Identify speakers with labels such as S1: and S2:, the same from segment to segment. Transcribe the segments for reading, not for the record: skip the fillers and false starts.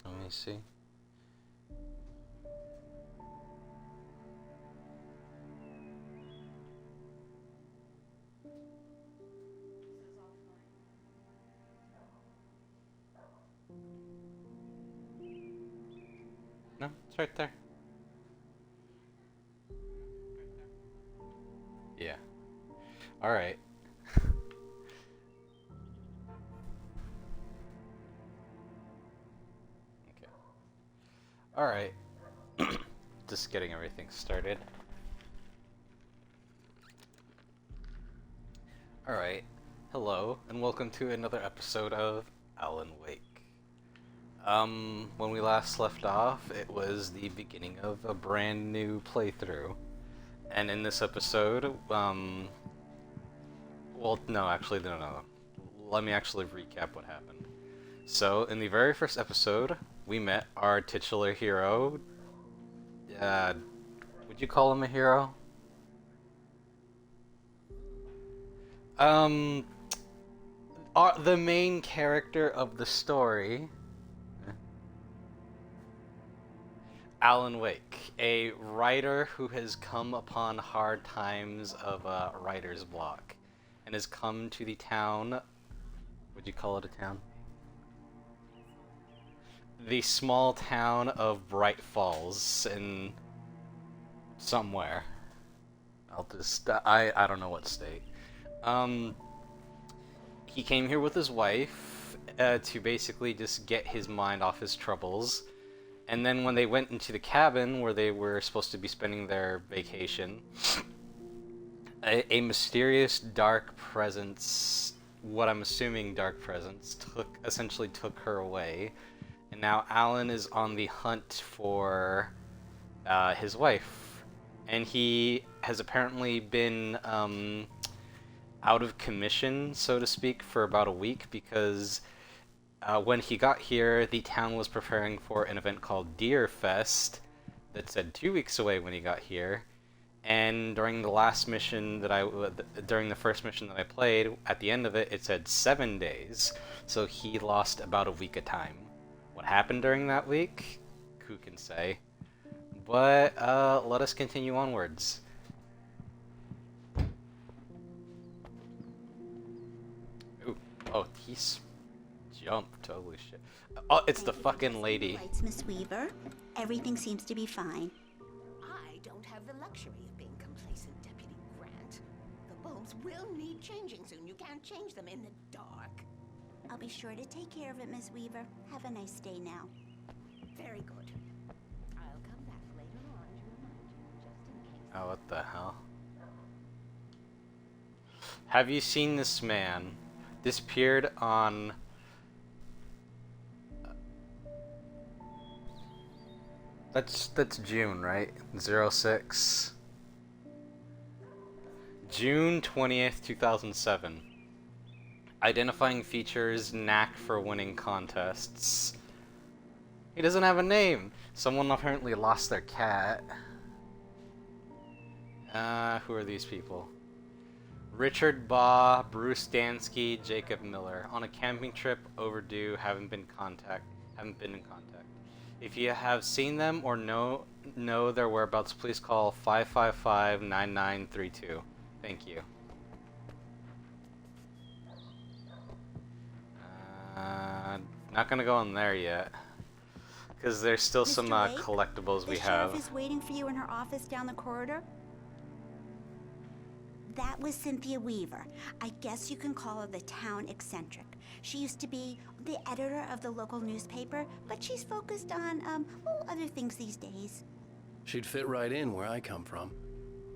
S1: Let me see. No, it's right there. Yeah. Alright. Okay. Alright. Just getting everything started. Alright. Hello, and welcome to another episode of Alan Wake. When we last left off, it was the beginning of a brand new playthrough. And in this episode, well, no, actually, no. Let me actually recap what happened. So, in the very first episode, we met our titular hero. Would you call him a hero? The main character of the story, Alan Wake, a writer who has come upon hard times of writer's block, and has come to the town. Would you call it a town? The small town of Bright Falls in somewhere. I don't know what state. He came here with his wife to basically just get his mind off his troubles. And then when they went into the cabin where they were supposed to be spending their vacation, a mysterious dark presence, what I'm assuming dark presence, essentially took her away. And now Alan is on the hunt for his wife. And he has apparently been out of commission, so to speak, for about a week because when he got here, the town was preparing for an event called Deer Fest that said 2 weeks away when he got here. And during the first mission that I played, at the end of it, it said 7 days. So he lost about a week of time. What happened during that week? Who can say? But let us continue onwards. Ooh, oh, he's jumped. Holy shit. Oh, it's the fucking lady.
S2: Lights, Miss Weaver. Everything seems to be fine.
S3: I don't have the luxury of being complacent, Deputy Grant. The bulbs will need changing soon. You can't change them in the dark.
S2: I'll be sure to take care of it, Miss Weaver. Have a nice day now.
S3: Very good. I'll come back later on to remind you, just in case.
S1: Oh, what the hell? Have you seen this man? Disappeared on... That's June, right? 06. June 20th, 2007. Identifying features, knack for winning contests. He doesn't have a name! Someone apparently lost their cat. Who are these people? Richard Baugh, Bruce Dansky, Jacob Miller. On a camping trip, overdue, haven't been in contact. If you have seen them or know their whereabouts, please call 555-9932. Thank you. Not gonna go in there yet, because there's still some
S2: Mr. Wake,
S1: collectibles we
S2: the sheriff
S1: have.
S2: is waiting for you in her office down the corridor. That was Cynthia Weaver. I guess you can call her the town eccentric. She used to be the editor of the local newspaper, but she's focused on, other things these days.
S4: She'd fit right in where I come from.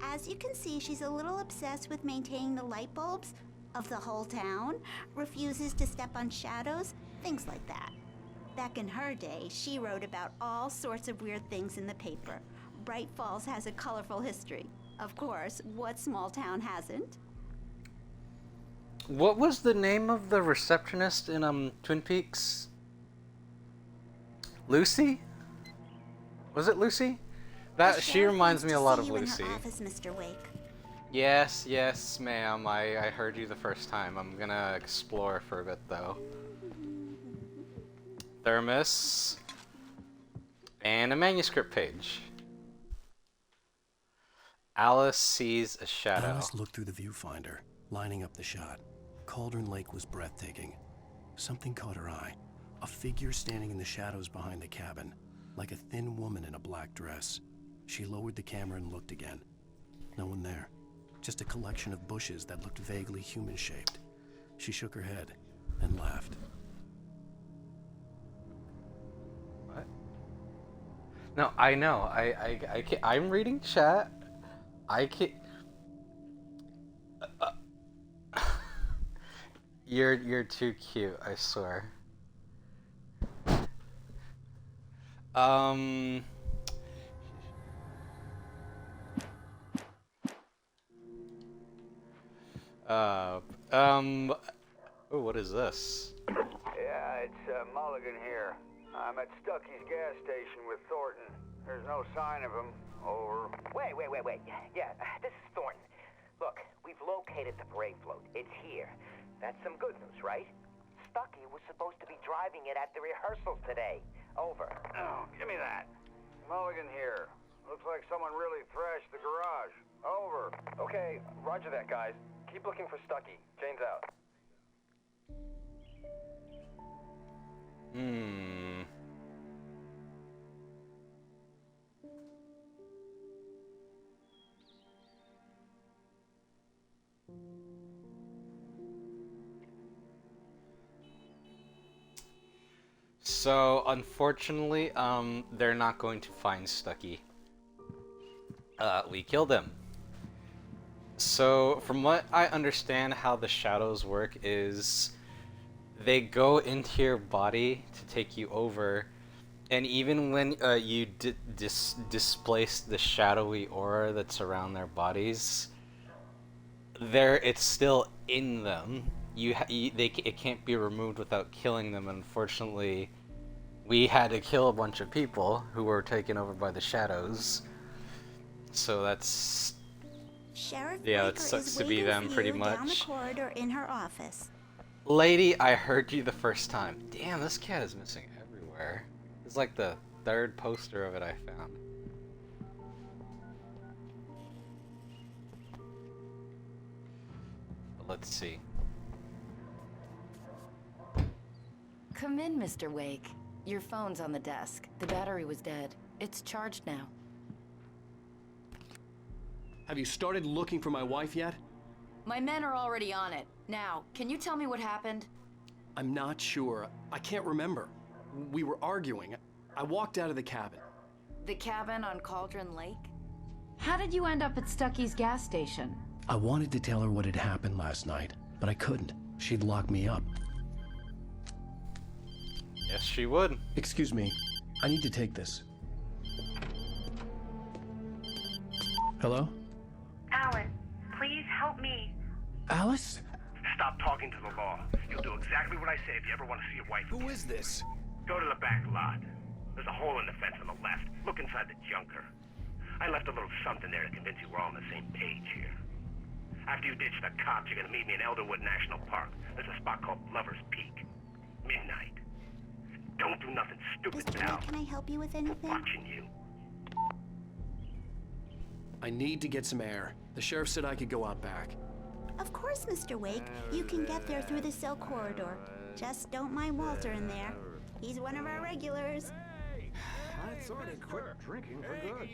S2: As you can see, she's a little obsessed with maintaining the light bulbs of the whole town, refuses to step on shadows, things like that. Back in her day, she wrote about all sorts of weird things in the paper. Bright Falls has a colorful history. Of course, what small town hasn't?
S1: What was the name of the receptionist in Twin Peaks? Lucy? Was it Lucy?
S2: The
S1: She
S2: sheriff
S1: reminds
S2: wants
S1: me
S2: to
S1: a lot
S2: see
S1: of
S2: you in her
S1: Lucy.
S2: office, Mr. Wake.
S1: Yes, yes, ma'am. I heard you the first time. I'm gonna explore for a bit though. Thermos. And a manuscript page. Alice sees a shadow.
S4: Alice looked through the viewfinder, lining up the shot. Cauldron Lake was breathtaking. Something caught her eye. A figure standing in the shadows behind the cabin, like a thin woman in a black dress. She lowered the camera and looked again. No one there. Just a collection of bushes that looked vaguely human-shaped. She shook her head and laughed.
S1: What? No, I know. I can't, I'm reading chat. I can't. You're too cute. I swear. Oh, what is this?
S5: Yeah, it's Mulligan here. I'm at Stucky's gas station with Thornton. There's no sign of him. Over.
S6: Wait. Yeah, this is Thornton. Look, we've located the parade float. It's here. That's some good news, right? Stucky was supposed to be driving it at the rehearsals today. Over.
S5: Oh, give me that. Mulligan here. Looks like someone really thrashed the garage. Over.
S7: Okay, roger that, guys. Keep looking for Stucky. Jane's out.
S1: So, unfortunately, they're not going to find Stucky. We killed him. So, from what I understand how the shadows work is they go into your body to take you over, and even when you displace the shadowy aura that's around their bodies, it's still in them. It can't be removed without killing them. Unfortunately, we had to kill a bunch of people who were taken over by the shadows. So that's
S2: Sheriff
S1: yeah,
S2: Baker
S1: it sucks
S2: is
S1: to be
S2: waiting
S1: them
S2: for
S1: pretty
S2: you down the
S1: much.
S2: corridor in her office.
S1: Lady, I heard you the first time. Damn, this cat is missing everywhere. It's like the third poster of it I found. But let's see.
S8: Come in, Mr. Wake. Your phone's on the desk. The battery was dead. It's charged now.
S4: Have you started looking for my wife yet?
S8: My men are already on it. Now, can you tell me what happened?
S4: I'm not sure. I can't remember. We were arguing. I walked out of the cabin.
S8: The cabin on Cauldron Lake?
S9: How did you end up at Stucky's gas station?
S4: I wanted to tell her what had happened last night, but I couldn't. She'd lock me up.
S1: Yes, she would.
S4: Excuse me. I need to take this. Hello?
S10: Alan, please help me.
S4: Alice?
S11: Stop talking to the law. You'll do exactly what I say if you ever want to see your wife.
S4: Who is this?
S11: Go to the back lot. There's a hole in the fence on the left. Look inside the junker. I left a little something there to convince you we're all on the same page here. After you ditch the cops, you're gonna meet me in Elderwood National Park. There's a spot called Lover's Peak. Midnight. Don't do nothing stupid,
S2: Mr.
S11: pal.
S2: Wake, can I help you with anything?
S11: Watching you.
S4: I need to get some air. The sheriff said I could go out back.
S2: Of course, Mr. Wake. You can get there through the cell corridor. Just don't mind Walter in there. He's one of our regulars.
S5: I thought he quit drinking for good.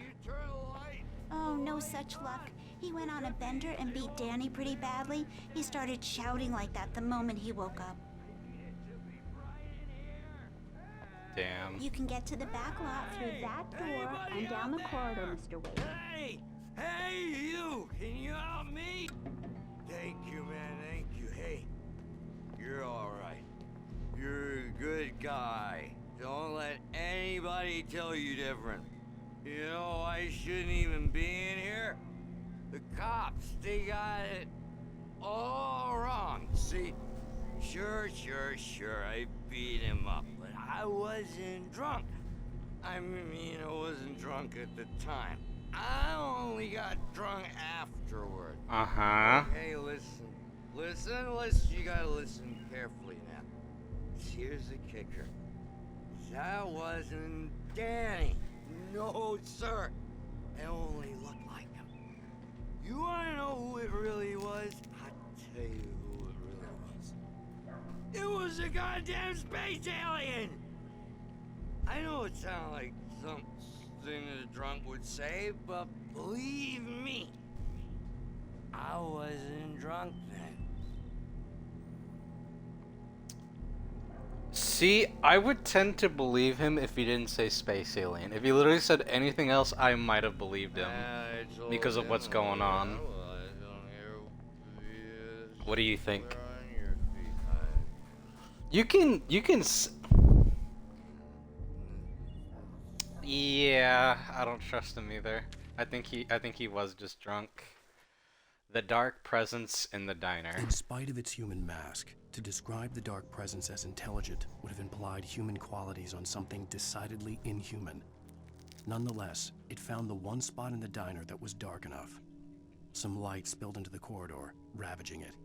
S2: Oh, no such luck. He went on a bender and beat Danny pretty badly. He started shouting like that the moment he woke up.
S1: Damn.
S2: You can get to the back lot through that door and down the corridor, Mr. Wake.
S5: Hey, you! Can you help me? Thank you, man, thank you. Hey, you're alright. You're a good guy. Don't let anybody tell you different. You know, I shouldn't even be in here. The cops, they got it all wrong. See, sure, I beat him up, but I wasn't drunk. I mean, I wasn't drunk at the time. I only got drunk afterward.
S1: Uh-huh.
S5: Okay, listen. You gotta listen carefully now. Here's the kicker. That wasn't Danny. No, sir. It only looked like him. You wanna know who it really was? I'll tell you who it really was. It was a goddamn space alien! I know it sounds like something a drunk would say, but believe me, I wasn't drunk then.
S1: See, I would tend to believe him if he didn't say space alien. If he literally said anything else, I might have believed him because of what's going on. What do you think? You can Yeah, I don't trust him either. I think he was just drunk. The dark presence in the diner.
S4: In spite of its human mask, to describe the dark presence as intelligent would have implied human qualities on something decidedly inhuman. Nonetheless, it found the one spot in the diner that was dark enough. Some light spilled into the corridor, ravaging it.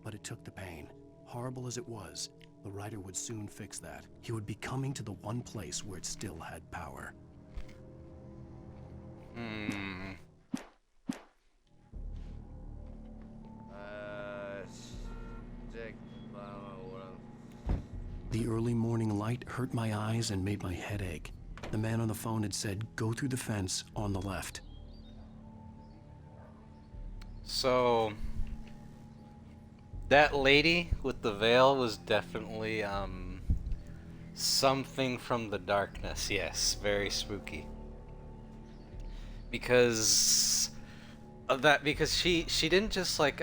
S4: But it took the pain. Horrible as it was, the writer would soon fix that. He would be coming to the one place where it still had power. The early morning light hurt my eyes and made my head ache. The man on the phone had said, "Go through the fence on the left."
S1: So that lady with the veil was definitely something from the darkness. Yes, very spooky. Because of that, because she didn't just like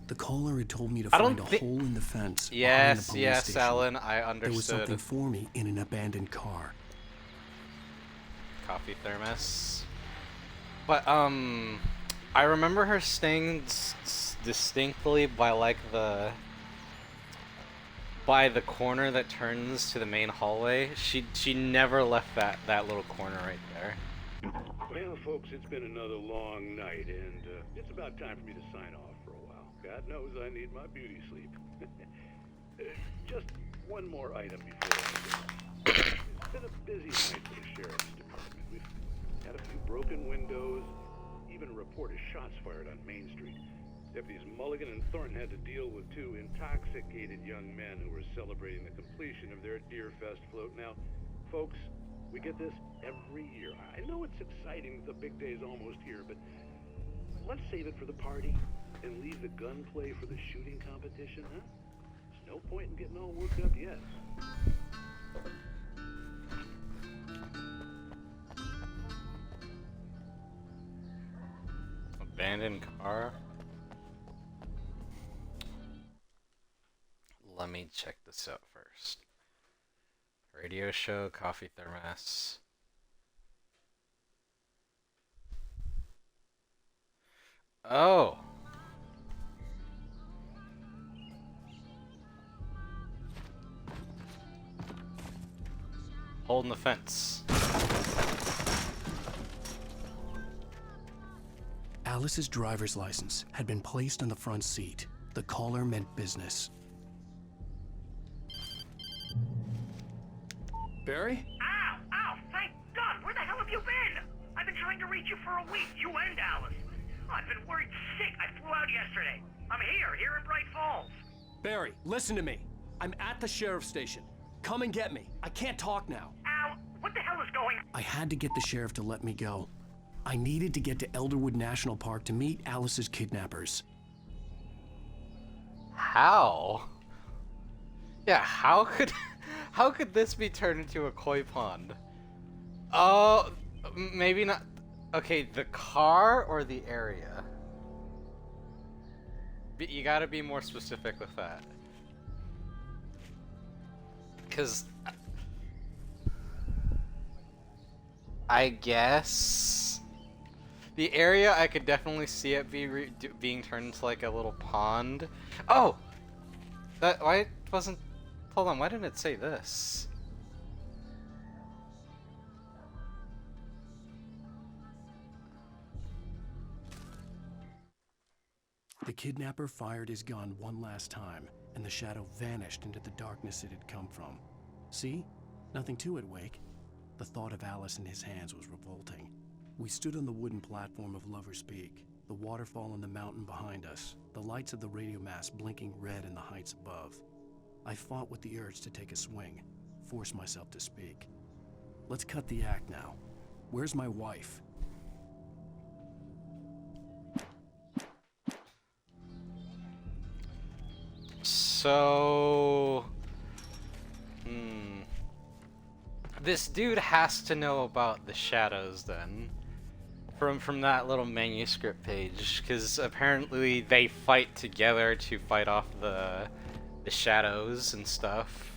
S4: The caller had told me to find a hole in the fence.
S1: Yes,
S4: behind the police
S1: yes,
S4: station.
S1: Alan, I understood.
S4: There was something for me in an abandoned car.
S1: Coffee thermos. But I remember her staying distinctly by like the corner that turns to the main hallway. She never left that little corner right there.
S12: Well, folks, it's been another long night, and it's about time for me to sign off for a while. God knows I need my beauty sleep. Just one more item before I go. It's been a busy night for the sheriff's department. We've had a few broken windows, even a report of shots fired on Main Street. Deputies Mulligan and Thornton had to deal with two intoxicated young men who were celebrating the completion of their Deer Fest float. Now, folks, we get this every year. I know it's exciting, the big day's almost here, but let's save it for the party and leave the gunplay for the shooting competition, huh? There's no point in getting all worked up yet.
S1: Abandoned car? Let me check this out first. Radio show, coffee thermos. Oh! Holding the fence.
S4: Alice's driver's license had been placed on the front seat. The caller meant business.
S11: Barry? Ow! Ow! Thank God! Where the hell have you been? I've been trying to reach you for a week, you and Alice. I've been worried sick. I flew out yesterday. I'm here in Bright Falls.
S13: Barry, listen to me. I'm at the sheriff's station. Come and get me. I can't talk now.
S11: Ow! What the hell is going on?
S4: I had to get the sheriff to let me go. I needed to get to Elderwood National Park to meet Alice's kidnappers.
S1: How? Yeah, how could this be turned into a koi pond? Oh, maybe not. Okay, the car or the area? You gotta be more specific with that. Because I guess the area, I could definitely see it being turned into like a little pond. Oh! Why wasn't... Hold on, why didn't it say this?
S4: The kidnapper fired his gun one last time, and the shadow vanished into the darkness it had come from. See? Nothing to it, Wake. The thought of Alice in his hands was revolting. We stood on the wooden platform of Lover's Peak, the waterfall on the mountain behind us, the lights of the radio mast blinking red in the heights above. I fought with the urge to take a swing, force myself to speak. Let's cut the act now. Where's my wife?
S1: So... This dude has to know about the shadows then. From that little manuscript page, because apparently they fight together to fight off the shadows and stuff.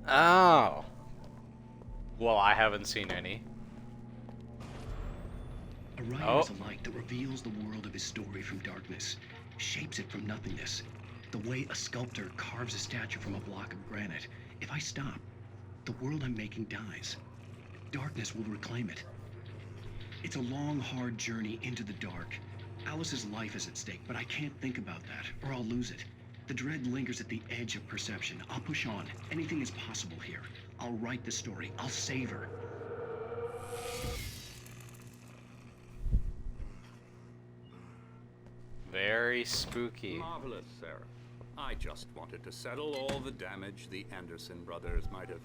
S1: Oh. Well, I haven't seen any.
S4: A writer is a light that reveals the world of his story from darkness, shapes it from nothingness. The way a sculptor carves a statue from a block of granite. If I stop, the world I'm making dies. Darkness will reclaim it. It's a long, hard journey into the dark. Alice's life is at stake, but I can't think about that, or I'll lose it. The dread lingers at the edge of perception. I'll push on. Anything is possible here. I'll write the story. I'll save her.
S1: Very spooky.
S14: Marvelous, Sarah. I just wanted to settle all the damage the Anderson brothers might have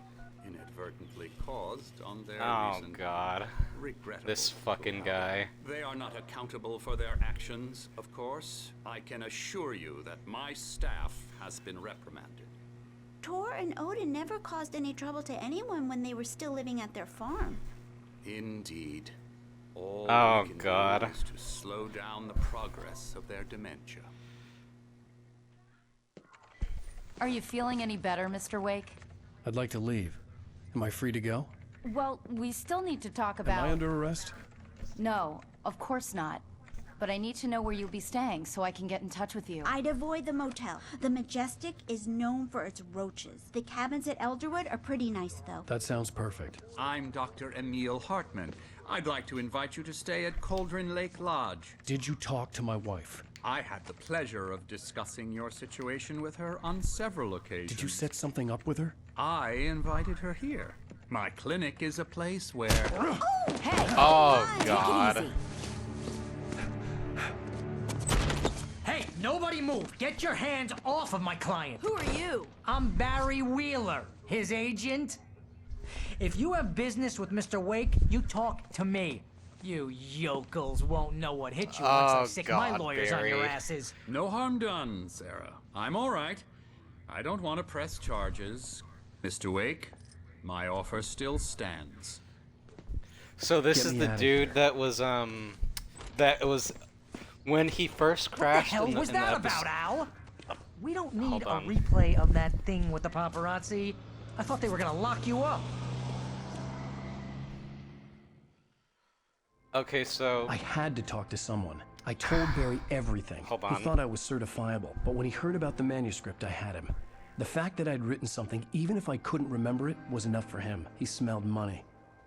S14: inadvertently caused on their recent
S1: God.
S14: regrettable
S1: This fucking guy.
S14: They are not accountable for their actions, of course. I can assure you that my staff has been reprimanded.
S2: Tor and Odin never caused any trouble to anyone when they were still living at their farm.
S14: Indeed. All
S1: Oh,
S14: we can
S1: God.
S14: do is to slow down the progress of their dementia.
S8: Are you feeling any better, Mr. Wake?
S4: I'd like to leave. Am I free to go?
S8: Well, we still need to talk about...
S4: Am I under arrest?
S8: No, of course not. But I need to know where you'll be staying so I can get in touch with you.
S2: I'd avoid the motel. The Majestic is known for its roaches. The cabins at Elderwood are pretty nice, though.
S4: That sounds perfect.
S14: I'm Dr. Emil Hartman. I'd like to invite you to stay at Cauldron Lake Lodge.
S4: Did you talk to my wife?
S14: I had the pleasure of discussing your situation with her on several occasions.
S4: Did you set something up with her?
S14: I invited her here. My clinic is a place where...
S8: Hey!
S1: Oh, God.
S8: Take it easy.
S15: Hey, nobody move! Get your hands off of my client!
S16: Who are you?
S15: I'm Barry Wheeler, his agent. If you have business with Mr. Wake, you talk to me. You yokels won't know what hit you once I stick my lawyers on your asses.
S14: No harm done, Sarah. I'm all right. I don't want to press charges. Mr. Wake, my offer still stands.
S1: So this is the dude that was when he first crashed.
S15: What the hell was that about, Al? We don't need a replay of that thing with the paparazzi. I thought they were gonna lock you up.
S1: Okay, so...
S4: I had to talk to someone. I told Barry everything.
S1: Hold on.
S4: He thought I was certifiable, but when he heard about the manuscript, I had him. The fact that I'd written something, even if I couldn't remember it, was enough for him. He smelled money.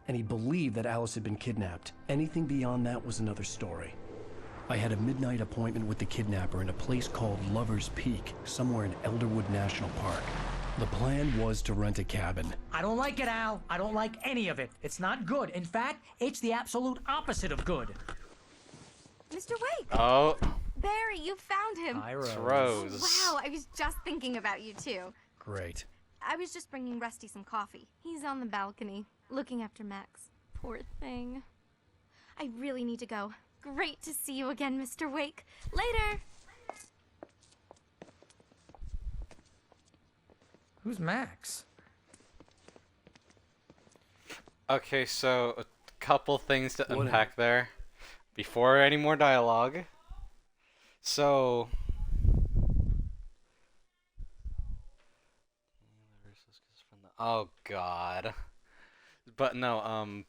S4: And he believed that Alice had been kidnapped. Anything beyond that was another story. I had a midnight appointment with the kidnapper in a place called Lover's Peak, somewhere in Elderwood National Park. The plan was to rent a cabin.
S15: I don't like it, Al. I don't like any of it. It's not good. In fact, it's the absolute opposite of good.
S16: Mr. Wake!
S1: Oh.
S16: Barry, you found him.
S15: Hi, Rose.
S1: It's Rose.
S16: Wow, I was just thinking about you, too.
S4: Great.
S16: I was just bringing Rusty some coffee. He's on the balcony, looking after Max. Poor thing. I really need to go. Great to see you again, Mr. Wake. Later!
S15: Who's Max?
S1: Okay, so a couple things to unpack there before any more dialogue. So oh God. But no,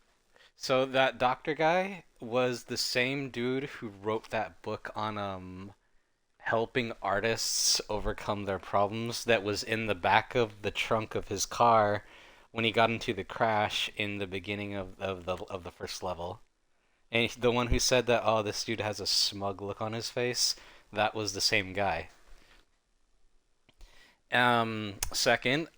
S1: so that doctor guy was the same dude who wrote that book on helping artists overcome their problems that was in the back of the trunk of his car when he got into the crash in the beginning of the first level. And the one who said that, oh, this dude has a smug look on his face, that was the same guy. Second,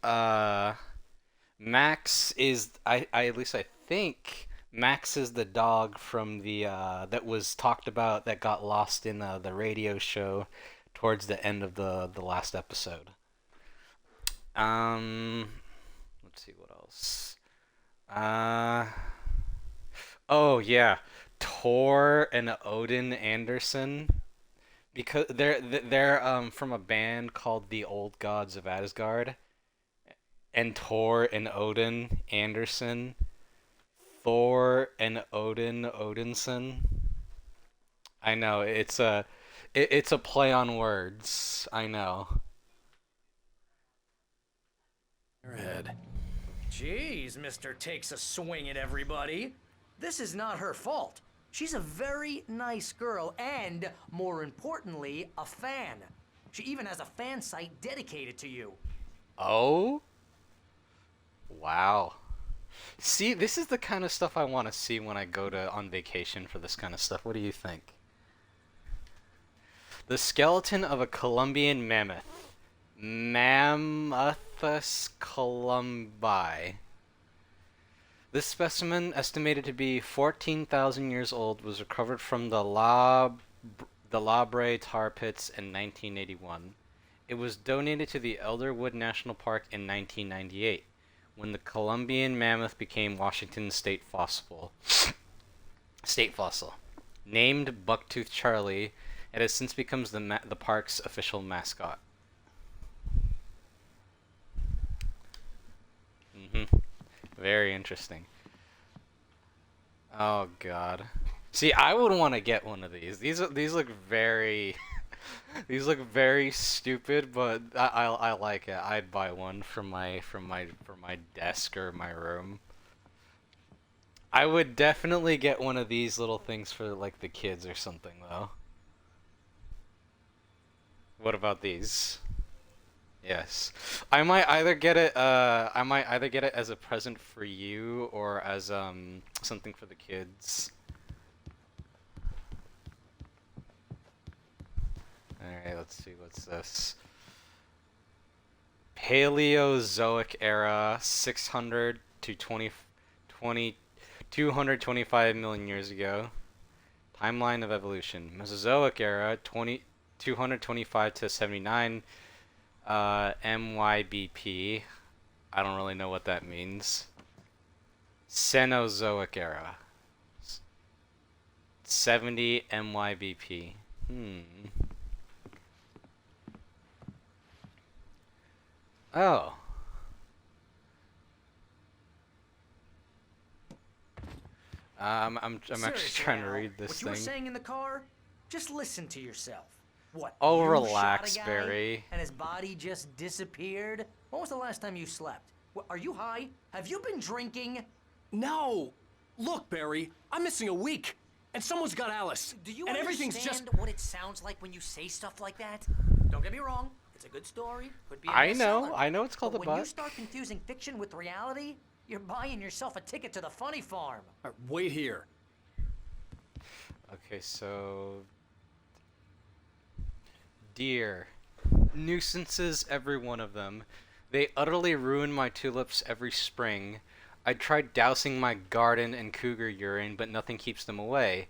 S1: Max is, at least I think, Max is the dog from the, that was talked about, that got lost in the radio show towards the end of the last episode. Let's see what else. Oh yeah, Tor and Odin Anderson, because they're from a band called the Old Gods of Asgard, and Tor and Odin Anderson, Thor and Odin Odinson. I know it's a play on words. I know.
S13: Your head. Jeez, Mr. Takes a swing at everybody. This is not her fault. She's a very nice girl and, more importantly, a fan. She even has a fan site dedicated to you.
S1: Oh? Wow. See, this is the kind of stuff I want to see when I go on vacation for this kind of stuff. What do you think? The skeleton of a Columbian mammoth. Mammuthus columbi. This specimen, estimated to be 14,000 years old, was recovered from the La Brea tar pits in 1981. It was donated to the Elderwood National Park in 1998, when the Columbian mammoth became Washington's state fossil. Named Bucktooth Charlie, it has since become the park's official mascot. Very interesting. Oh god. See, I would want to get one of these. These look very these look very stupid, but I like it. I'd buy one for my desk or my room. I would definitely get one of these little things for like the kids or something though. What about these? Yes, I might either get it. As a present for you, or as something for the kids. All right, let's see. What's this? Paleozoic era, 600 to 225 million years ago. Timeline of evolution. Mesozoic era, 225 to 79. MYBP. I don't really know what that means. Cenozoic era. 70 MYBP. Oh. I'm actually trying to read this
S13: what
S1: thing.
S13: You were saying in the car? Just listen to yourself. What?
S1: Oh,
S13: you
S1: relax,
S13: shot a guy
S1: Barry.
S13: And his body just disappeared? When was the last time you slept? Are you high? Have you been drinking?
S17: No. Look, Barry, I'm missing a week, and someone's got Alice.
S13: Do you
S17: and
S13: understand
S17: everything's just
S13: what it sounds like when you say stuff like that? Don't get me wrong. It's a good story. Could be a
S1: I
S13: bestseller.
S1: know it's called
S13: but
S1: a
S13: when you
S1: book.
S13: start confusing fiction with reality, you're buying yourself a ticket to the funny farm.
S17: Wait here.
S1: Okay, so deer. Nuisances, every one of them. They utterly ruin my tulips every spring. I tried dousing my garden in cougar urine, but nothing keeps them away.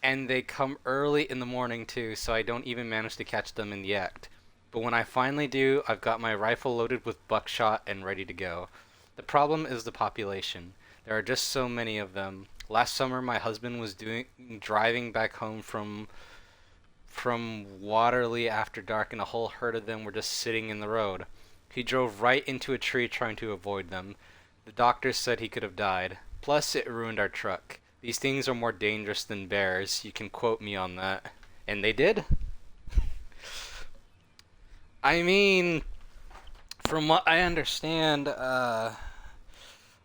S1: And they come early in the morning too, so I don't even manage to catch them in the act. But when I finally do, I've got my rifle loaded with buckshot and ready to go. The problem is the population. There are just so many of them. Last summer, my husband was driving back home from Waterley after dark, and a whole herd of them were just sitting in the road. He drove right into a tree trying to avoid them. The doctors said he could have died. Plus, it ruined our truck. These things are more dangerous than bears. You can quote me on that. And they did. I mean, from what I understand,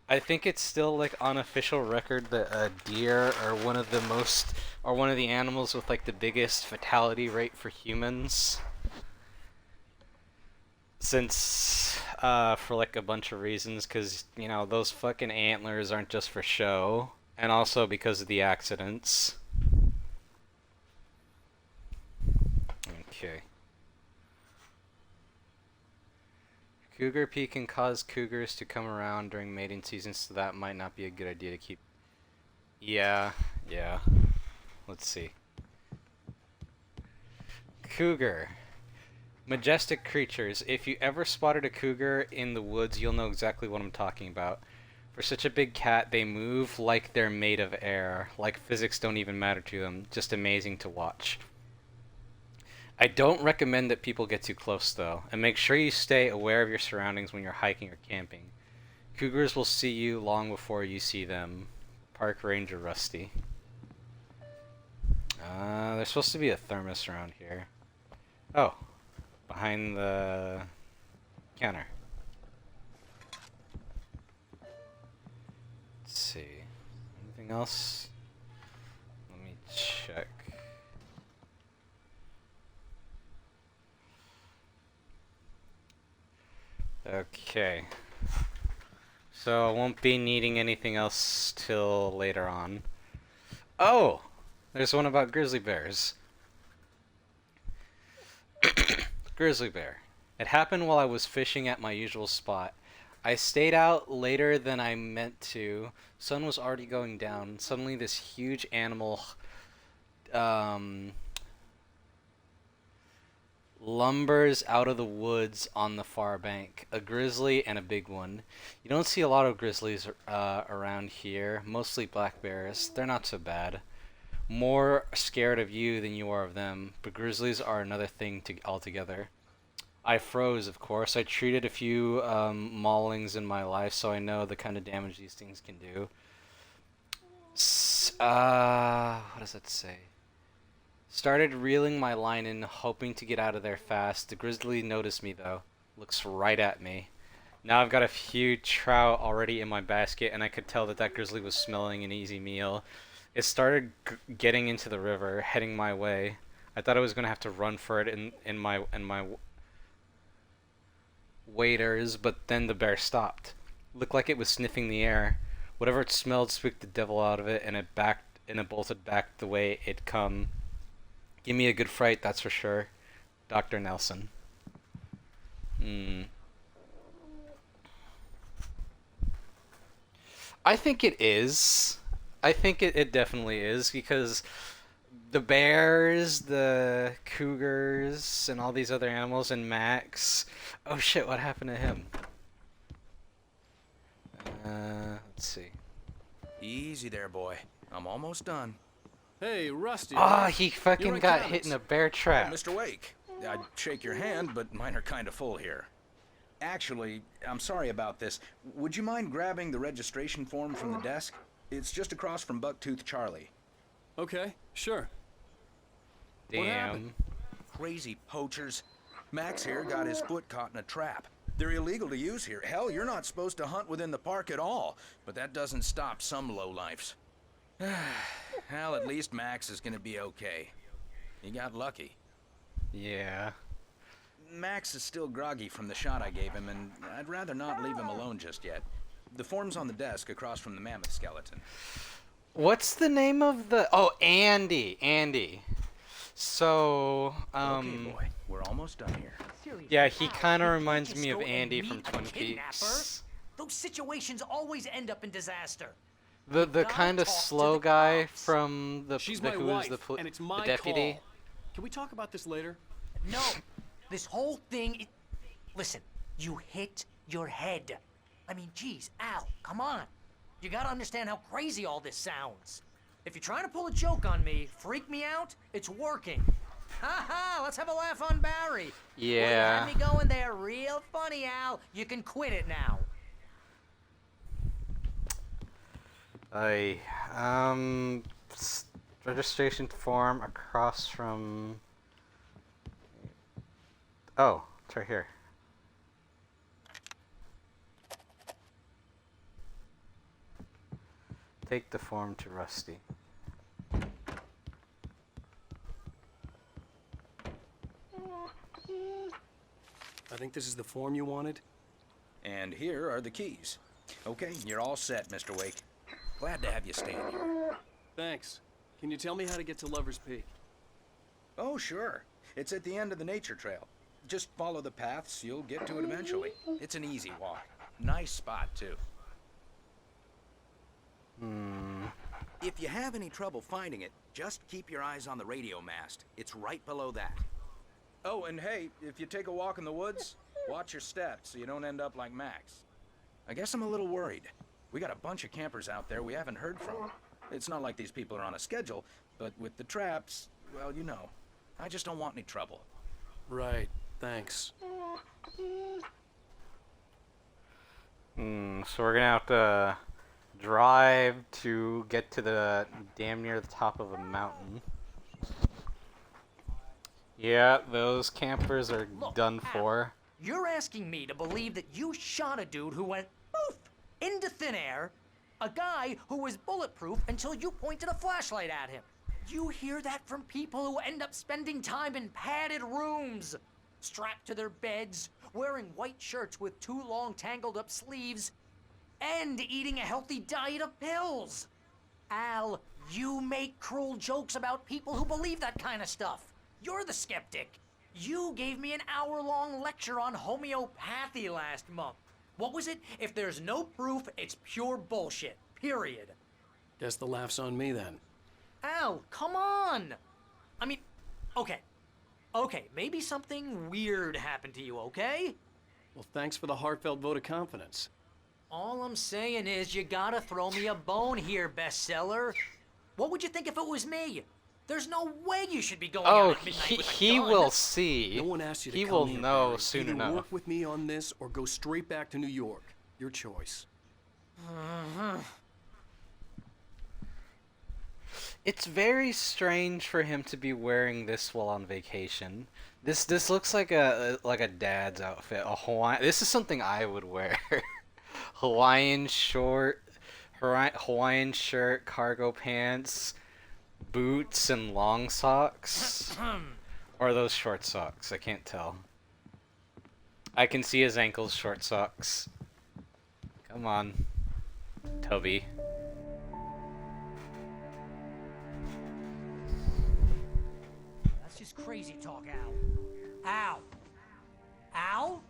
S1: I think it's still like on official record that deer are one of the animals with like the biggest fatality rate for humans. Since for like a bunch of reasons, because you know those fucking antlers aren't just for show, and also because of the accidents. Okay. Cougar pee can cause cougars to come around during mating season, so that might not be a good idea to keep. Yeah. Let's see. Cougar. Majestic creatures. If you ever spotted a cougar in the woods, you'll know exactly what I'm talking about. For such a big cat, they move like they're made of air. Like physics don't even matter to them. Just amazing to watch. I don't recommend that people get too close though, and make sure you stay aware of your surroundings when you're hiking or camping. Cougars will see you long before you see them. Park Ranger Rusty. There's supposed to be a thermos around here. Oh, behind the counter. Let's see. Anything else? Let me check. Okay. So I won't be needing anything else till later on. Oh! There's one about grizzly bears. Grizzly bear. It happened while I was fishing at my usual spot. I stayed out later than I meant to. Sun was already going down. Suddenly this huge animal lumbers out of the woods on the far bank. A grizzly and a big one. You don't see a lot of grizzlies around here. Mostly black bears. They're not so bad. More scared of you than you are of them. But grizzlies are another thing altogether. I froze, of course. I treated a few maulings in my life, so I know the kind of damage these things can do. What does that say? Started reeling my line in, hoping to get out of there fast. The grizzly noticed me, though. Looks right at me. Now I've got a few trout already in my basket, and I could tell that grizzly was smelling an easy meal. It started getting into the river, heading my way. I thought I was going to have to run for it in my waders, but then the bear stopped. Looked like it was sniffing the air. Whatever it smelled spooked the devil out of it, and it bolted back the way it'd come. Give me a good fright, that's for sure. Dr. Nelson. I think it is. I think it definitely is, because the bears, the cougars, and all these other animals, and Max... Oh shit, what happened to him? Let's see.
S18: Easy there, boy. I'm almost done.
S17: Hey, Rusty.
S1: Ah, he fucking got hit in a bear trap.
S18: Oh, Mr. Wake, I'd shake your hand, but mine are kind of full here. Actually, I'm sorry about this. Would you mind grabbing the registration form from the desk? It's just across from Bucktooth Charlie.
S17: Okay, sure.
S1: Damn.
S17: What happened?
S18: Crazy poachers. Max here got his foot caught in a trap. They're illegal to use here. Hell, you're not supposed to hunt within the park at all. But that doesn't stop some lowlifes. Well, at least Max is gonna be okay. He got lucky.
S1: Yeah.
S18: Max is still groggy from the shot I gave him, and I'd rather not leave him alone just yet. The form's on the desk across from the mammoth skeleton.
S1: What's the name of the... Oh, Andy. Andy. So,
S18: Okay, boy. We're almost done here.
S1: Yeah, he kind of reminds me of Andy from Twin Peaks.
S13: Those situations always end up in disaster.
S1: The kind of slow guy from the
S17: She's
S1: the
S17: my
S1: who
S17: wife,
S1: was the,
S17: and it's
S1: the
S17: my
S1: deputy.
S17: call. Can we talk about this later?
S13: No, this whole thing... Listen, you hit your head. I mean, geez, Al, come on. You gotta understand how crazy all this sounds. If you're trying to pull a joke on me, freak me out, it's working. Ha ha, let's have a laugh on Barry.
S1: Yeah.
S13: Well, you had me going there real funny, Al. You can quit it now.
S1: Registration form across from... Oh, it's right here. Take the form to Rusty.
S4: I think this is the form you wanted.
S18: And here are the keys. Okay, you're all set, Mr. Wake. Glad to have you stand here.
S17: Thanks. Can you tell me how to get to Lover's Peak?
S18: Oh, sure. It's at the end of the nature trail. Just follow the paths, you'll get to it eventually. It's an easy walk. Nice spot, too. If you have any trouble finding it, just keep your eyes on the radio mast. It's right below that. Oh, and hey, if you take a walk in the woods, watch your steps so you don't end up like Max. I guess I'm a little worried. We got a bunch of campers out there we haven't heard from. It's not like these people are on a schedule, but with the traps, well, you know. I just don't want any trouble.
S4: Right, thanks.
S1: So we're gonna have to drive to get to the damn near the top of a mountain. Yeah, those campers are done for.
S13: You're asking me to believe that you shot a dude who went poof into thin air, a guy who was bulletproof until you pointed a flashlight at him. You hear that from people who end up spending time in padded rooms, strapped to their beds, wearing white shirts with too long tangled up sleeves, and eating a healthy diet of pills. Al, you make cruel jokes about people who believe that kind of stuff. You're the skeptic. You gave me an hour-long lecture on homeopathy last month. What was it? If there's no proof, it's pure bullshit. Period.
S4: Guess the laugh's on me then.
S13: Al, come on! I mean, okay. Okay, maybe something weird happened to you, okay?
S4: Well, thanks for the heartfelt vote of confidence.
S13: All I'm saying is you gotta throw me a bone here, bestseller. What would you think if it was me? There's no way you should be going out at midnight with a
S1: he
S13: gun.
S1: will see.
S4: No one asked you to
S1: He
S4: come
S1: will
S4: here,
S1: know
S4: Barry.
S1: soon
S4: Either
S1: enough.
S4: work with me on this or go straight back to New York. Your choice.
S1: It's very strange for him to be wearing this while on vacation. This looks like a dad's outfit. A Hawaiian. This is something I would wear. Hawaiian shirt, cargo pants, boots, and long socks. Or are those short socks? I can't tell. I can see his ankles, short socks. Come on, Toby.
S15: That's just crazy talk, Al. Al? Al?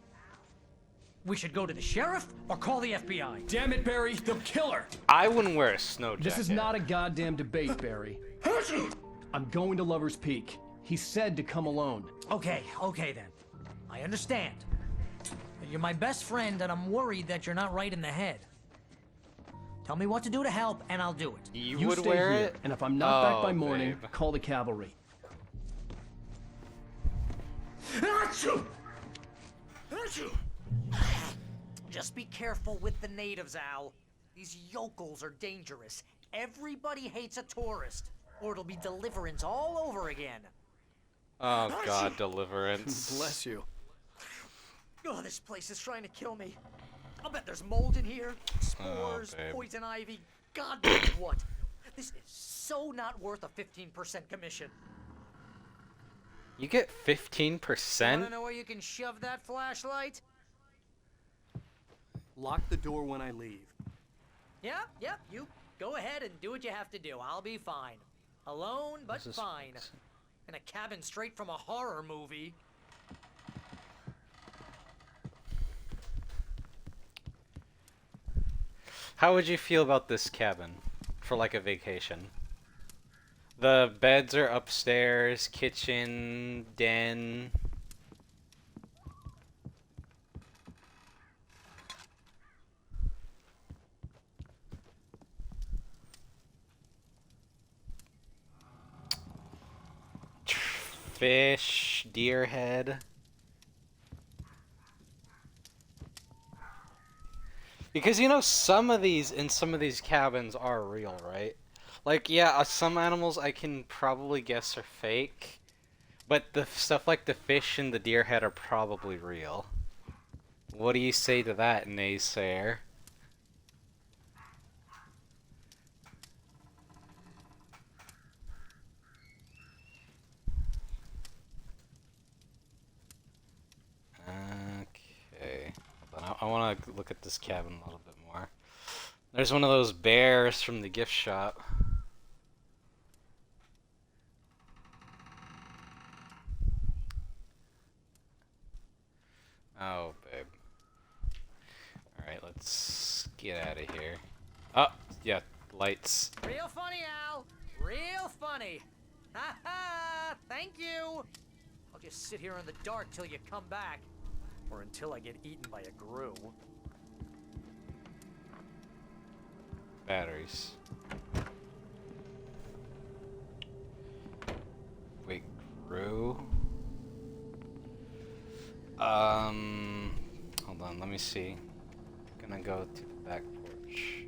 S15: We should go to the sheriff or call the FBI.
S17: Damn it, Barry, they'll kill her.
S1: I wouldn't wear a snow jacket.
S17: This is not a goddamn debate, Barry. I'm going to Lover's Peak. He said to come alone.
S15: Okay then. I understand. But you're my best friend, and I'm worried that you're not right in the head. Tell me what to do to help, and I'll do it.
S1: You would
S17: stay
S1: wear
S17: here,
S1: it?
S17: and if I'm not back by
S1: Oh,
S17: morning,
S1: babe.
S17: call the cavalry.
S13: Just be careful with the natives, Al. These yokels are dangerous. Everybody hates a tourist, or it'll be Deliverance all over again.
S1: Oh God, Deliverance.
S4: Bless you.
S13: Oh, this place is trying to kill me. I'll bet there's mold in here, spores,
S1: babe.
S13: poison ivy, God knows what. This is so not worth a 15% commission.
S1: You get
S13: Wanna
S1: 15%?
S13: know where you can shove that flashlight?
S4: Lock the door when I leave.
S13: Yep, you go ahead and do what you have to do. I'll be fine. Alone, but
S1: This is-
S13: fine. In a cabin straight from a horror movie.
S1: How would you feel about this cabin for like a vacation? The beds are upstairs, kitchen, den. Fish, deer head. Because you know some of these cabins are real, right? Like yeah, some animals I can probably guess are fake, but the stuff like the fish and the deer head are probably real. What do you say to that, naysayer? want to look at this cabin a little bit more. There's one of those bears from the gift shop. Oh, babe. Alright, let's get out of here. Oh, yeah, lights.
S13: Real funny, Al. Real funny. Ha ha! Thank you. I'll just sit here in the dark till you come back. Or until I get eaten by a grue.
S1: Batteries. Wait, Gru? Hold on, let me see. Gonna go to the back porch.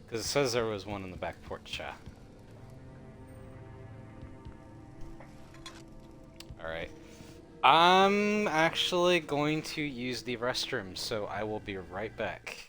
S1: Because it says there was one in the back porch, Alright. I'm actually going to use the restroom, so I will be right back.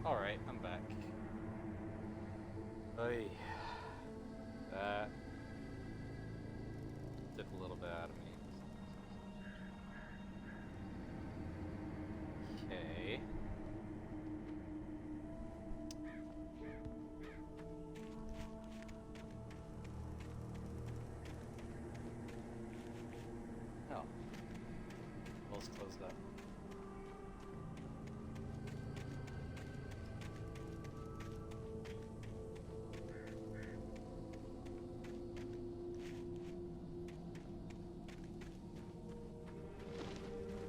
S1: Alright, I'm back. Oy. That took a little bit out of me. Okay. Oh. All's closed up.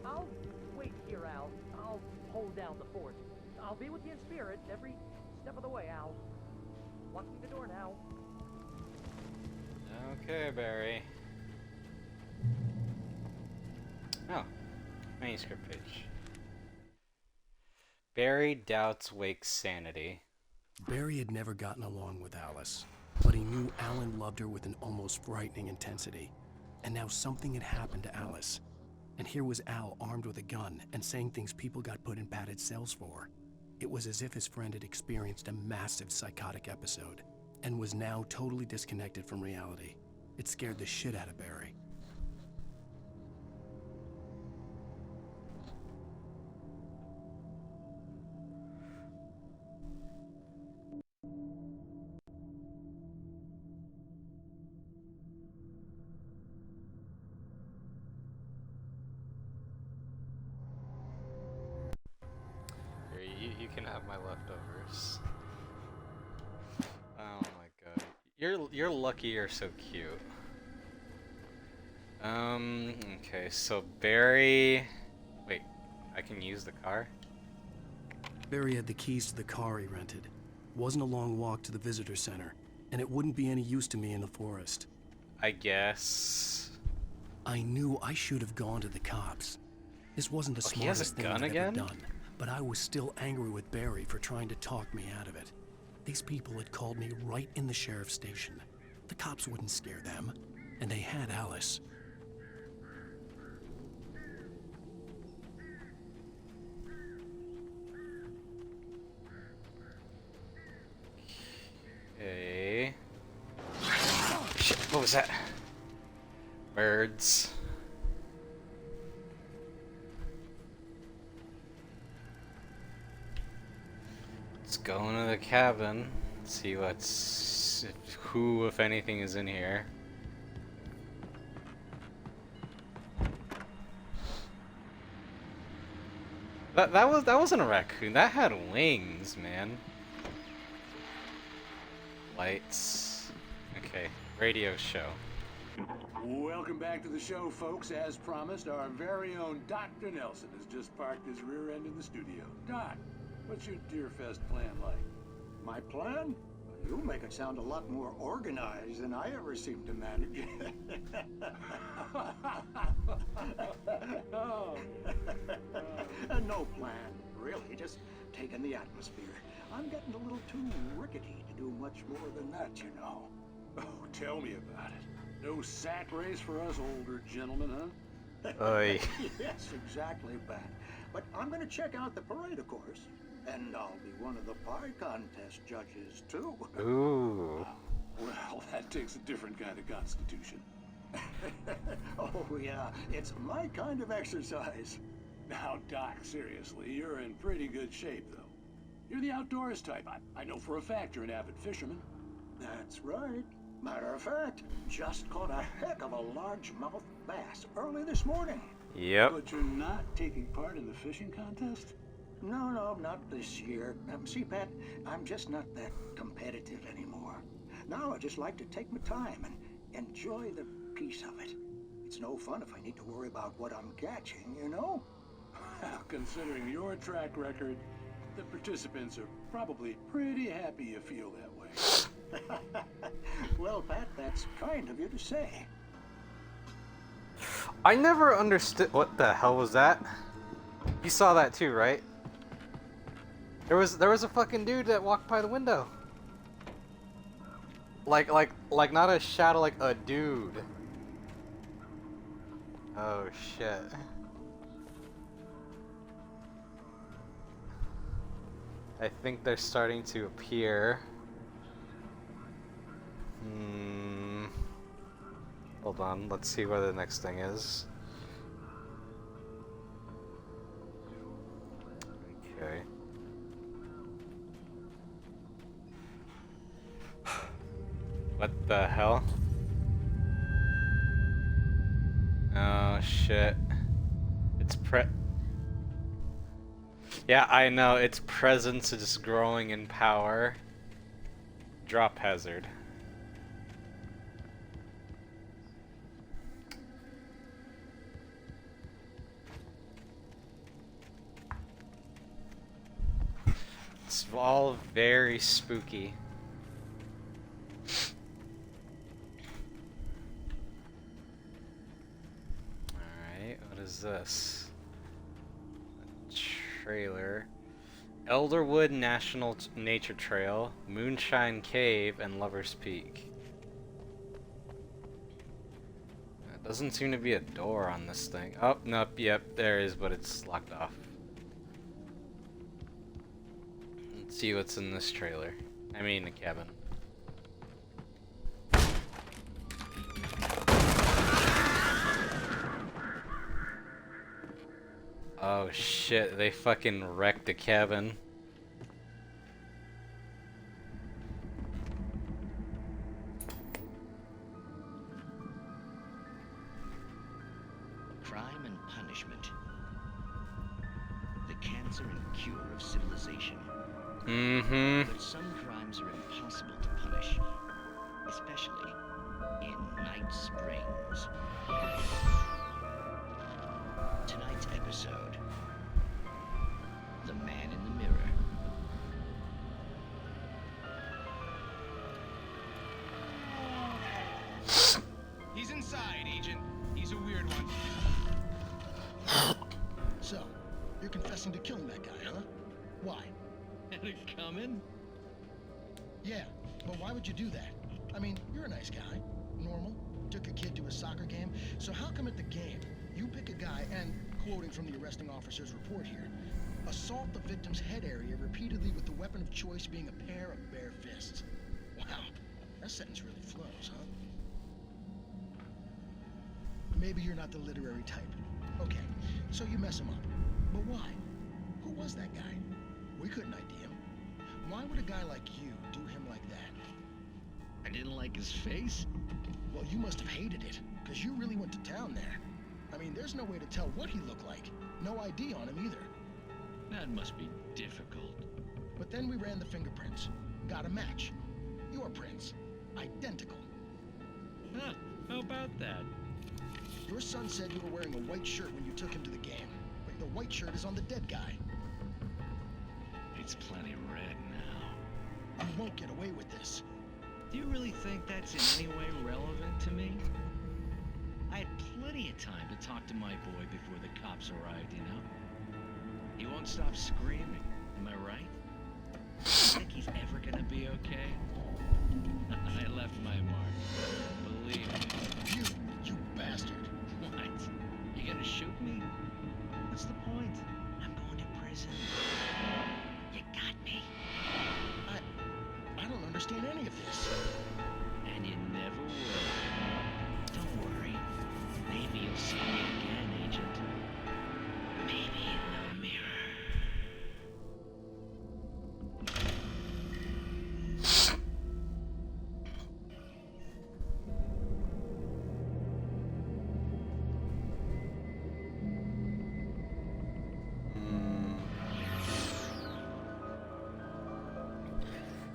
S19: I'll wait here, Al. I'll hold down the fort. I'll be with you in spirit every step of the way, Al. Locking the door now.
S1: Okay, Barry. Oh, manuscript page. Barry doubts Wake's sanity.
S4: Barry had never gotten along with Alice, but he knew Alan loved her with an almost frightening intensity. And now something had happened to Alice. And here was Al armed with a gun and saying things people got put in padded cells for. It was as if his friend had experienced a massive psychotic episode and was now totally disconnected from reality. It scared the shit out of Barry.
S1: Here, you can have my leftovers. Oh my god. You're lucky you're so cute. Okay, so Barry... Wait, I can use the car?
S4: Barry had the keys to the car he rented. Wasn't a long walk to the visitor center, and it wouldn't be any use to me in the forest.
S1: I guess...
S4: I knew I should have gone to the cops. This wasn't the
S1: he has a
S4: smartest thing
S1: gun
S4: I'd
S1: again?
S4: ever done, but I was still angry with Barry for trying to talk me out of it. These people had called me right in the sheriff's station. The cops wouldn't scare them, and they had Alice.
S1: Okay. Shit, what was that? Birds. Let's go into the cabin. See who, if anything, is in here. That wasn't a raccoon. That had wings, man. Lights. Okay, radio show.
S12: Welcome back to the show, folks. As promised, our very own Dr. Nelson has just parked his rear end in the studio. Doc, what's your Deerfest plan like?
S20: My plan? You make it sound a lot more organized than I ever seem to manage. No plan, really, just taking the atmosphere. I'm getting a little too rickety to do much more than that, you know.
S12: Oh, tell me about it. No sack race for us older gentlemen, huh?
S1: Oy.
S20: Yes, exactly, Bat. But I'm gonna check out the parade, of course. And I'll be one of the pie contest judges, too.
S1: Ooh.
S12: Well, that takes a different kind of constitution.
S20: Oh, yeah, it's my kind of exercise.
S12: Now, Doc, seriously, you're in pretty good shape, though. You're the outdoors type. I know for a fact you're an avid fisherman.
S20: That's right. Matter of fact, just caught a heck of a largemouth bass early this morning.
S1: Yep.
S12: But you're not taking part in the fishing contest?
S20: No, not this year. See, Pat, I'm just not that competitive anymore. Now I just like to take my time and enjoy the peace of it. It's no fun if I need to worry about what I'm catching, you know?
S12: Considering your track record, the participants are probably pretty happy you feel that way.
S20: Well, Pat, that's kind of you to say.
S1: I never understood. What the hell was that? You saw that too, right? There was a fucking dude that walked by the window. Like not a shadow, like a dude. Oh shit. I think they're starting to appear. Hold on, let's see where the next thing is. Okay. What the hell? Oh shit. It's Yeah, I know, its presence is growing in power. Drop hazard. It's all very spooky. Alright, what is this? A trailer. Elderwood National Nature Trail, Moonshine Cave, and Lover's Peak. There doesn't seem to be a door on this thing. Oh, nope, yep, there is, but it's locked off. Let's see what's in this trailer. I mean, the cabin. Oh shit, they fucking wrecked the cabin.
S21: Crime and punishment. The cancer and cure of civilization. But some crimes are impossible to punish, especially in Night Springs. Tonight's episode, The Man in the Mirror.
S22: He's inside, Agent. He's a weird one.
S23: So, you're confessing to killing that guy, huh? Why?
S21: Had it coming?
S23: Yeah, but why would you do that? I mean, you're a nice guy. Normal. Took a kid to a soccer game. So how come at the game, you pick a guy and, quoting from the arresting officer's report here, assault the victim's head area repeatedly with the weapon of choice being a pair of bare fists? Wow, that sentence really flows, huh? Maybe you're not the literary type. Okay, so you mess him up. But why? Who was that guy? We couldn't ID him. Why would a guy like you do him like that?
S21: I didn't like his face?
S23: Well, you must have hated it, because you really went to town there. I mean, there's no way to tell what he looked like. No ID on him either.
S21: That must be difficult.
S23: But then we ran the fingerprints. Got a match. Your prints. Identical.
S21: Huh, how about that?
S23: Your son said you were wearing a white shirt when you took him to the game. But the white shirt is on the dead guy.
S21: It's plenty red now.
S23: You won't get away with this.
S21: Do you really think that's in any way relevant to me? I had plenty of time to talk to my boy before the cops arrived, you know? He won't stop screaming, am I right? You think he's ever gonna be okay? I left my mark. Believe me.
S23: You bastard.
S21: What? You gonna shoot me? What's the point? I'm going to prison. You got me.
S23: I don't understand any of this.
S21: And you never will. Don't worry. Maybe you'll see me again, Agent. Maybe in the mirror.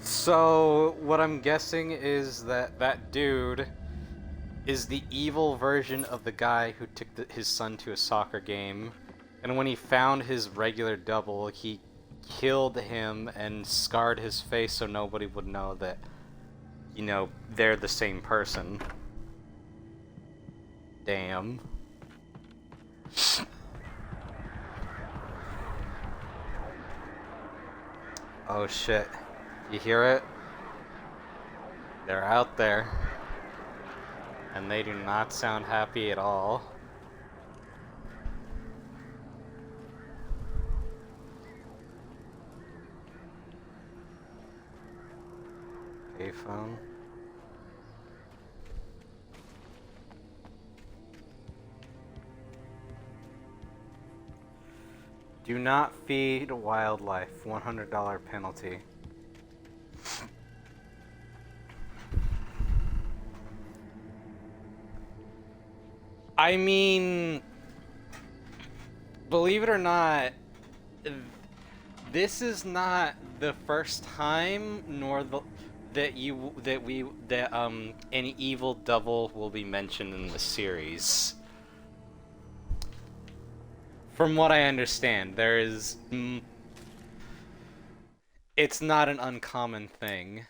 S1: So, what I'm guessing is that that dude is the evil version of the guy who took his son to a soccer game, and when he found his regular double, he killed him and scarred his face so nobody would know that, you know, they're the same person. Damn. Oh shit. You hear it? They're out there. And they do not sound happy at all. Payphone. Do not feed wildlife. $100 penalty. I mean, believe it or not, this is not the first time, nor that any evil devil will be mentioned in the series. From what I understand, there is. It's not an uncommon thing.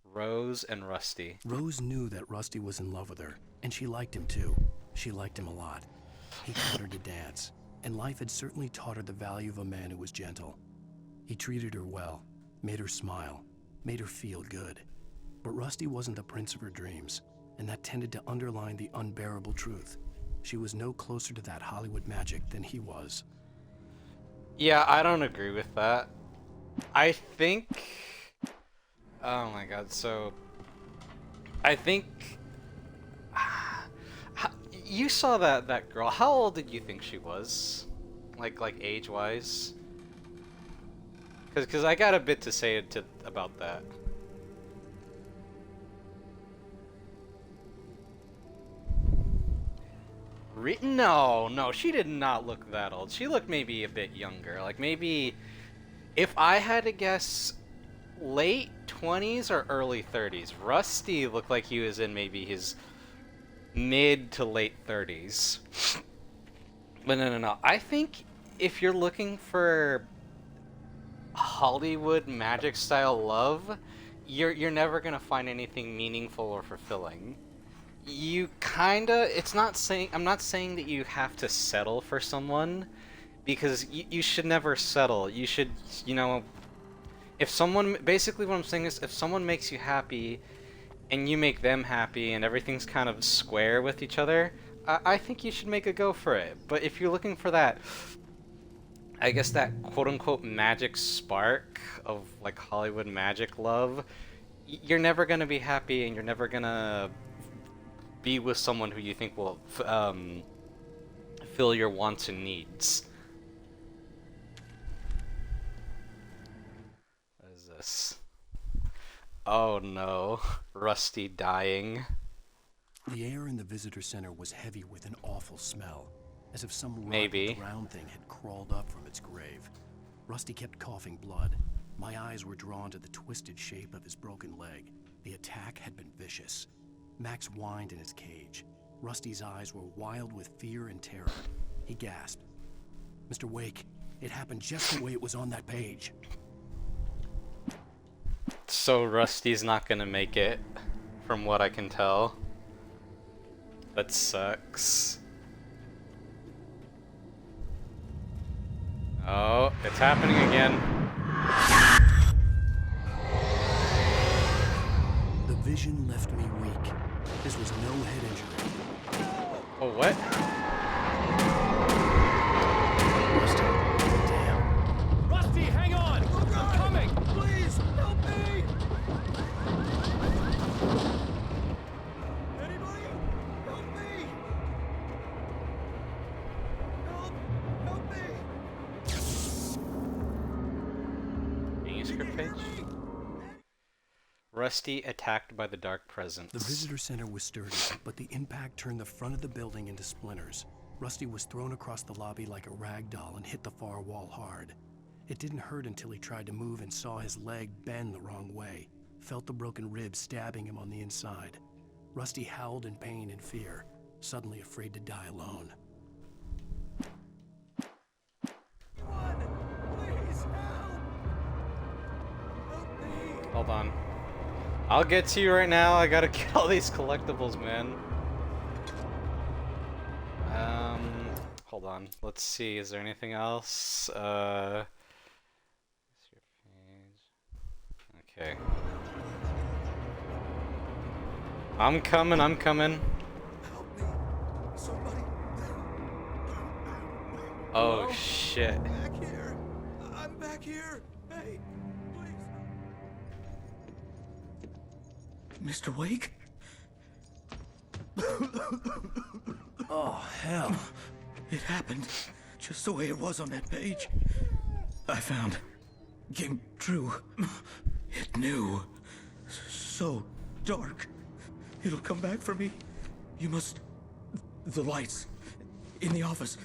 S1: Rose and Rusty.
S4: Rose knew that Rusty was in love with her, and she liked him too. She liked him a lot. He taught her to dance, and life had certainly taught her the value of a man who was gentle. He treated her well, made her smile, made her feel good. But Rusty wasn't the prince of her dreams, and that tended to underline the unbearable truth. She was no closer to that Hollywood magic than he was.
S1: Yeah, I don't agree with that. I think... Oh my god, so... I think... You saw that girl. How old did you think she was? Like age-wise? Because I got a bit to say about that. No, she did not look that old. She looked maybe a bit younger. Like maybe, if I had to guess, late 20s or early 30s. Rusty looked like he was in maybe his mid to late 30s. But no. I think if you're looking for Hollywood magic style love, you're never gonna find anything meaningful or fulfilling. You kinda, I'm not saying that you have to settle for someone, because you should never settle. You should, if someone, basically what I'm saying is, if someone makes you happy, and you make them happy, and everything's kind of square with each other, I think you should make a go for it. But if you're looking for that, I guess that quote-unquote magic spark of, like, Hollywood magic love, you're never gonna be happy, and you're never gonna be with someone who you think will fill your wants and needs. What is this? Oh no, Rusty dying.
S4: The air in the visitor center was heavy with an awful smell, as if some
S1: Maybe.
S4: rotten brown thing had crawled up from its grave. Rusty kept coughing blood. My eyes were drawn to the twisted shape of his broken leg. The attack had been vicious. Max whined in his cage. Rusty's eyes were wild with fear and terror. He gasped. Mr. Wake, it happened just the way it was on that page.
S1: So Rusty's not gonna make it, from what I can tell. That sucks. Oh, it's happening again.
S4: The vision left me weak. This was no head injury.
S1: Oh, what?
S4: Rusty, damn.
S17: Rusty, hang on! I'm coming!
S5: Please, help me! Anybody? Help me! Help me!
S1: Manuscript page? Rusty attacked by the dark presence.
S4: The visitor center was sturdy, but the impact turned the front of the building into splinters. Rusty was thrown across the lobby like a rag doll and hit the far wall hard. It didn't hurt until he tried to move and saw his leg bend the wrong way, felt the broken rib stabbing him on the inside. Rusty howled in pain and fear, suddenly afraid to die alone.
S1: Hold on. I'll get to you right now. I gotta get all these collectibles, man. Hold on. Let's see. Is there anything else? Okay. I'm coming. Oh shit.
S5: Back here. I'm back here. Hey, please.
S18: Mr. Wake?
S4: Oh, hell.
S18: It happened just the way it was on that page. I found. Came true. It knew. So dark. It'll come back for me. You must... The lights. In the office.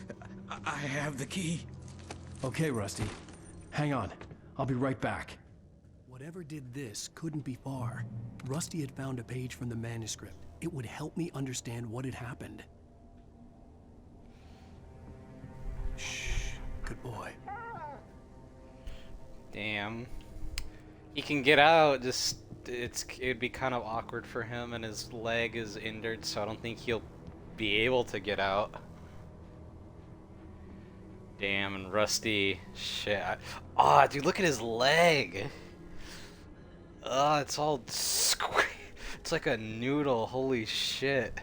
S18: I have the key.
S17: Okay, Rusty. Hang on. I'll be right back.
S4: Whatever did this couldn't be far. Rusty had found a page from the manuscript. It would help me understand what had happened. Shh. Good boy.
S1: Damn. He can get out, just it'd be kind of awkward for him, and his leg is injured, so I don't think he'll be able to get out. Damn, and Rusty, shit. Ah, dude, look at his leg. It's all it's like a noodle. Holy shit.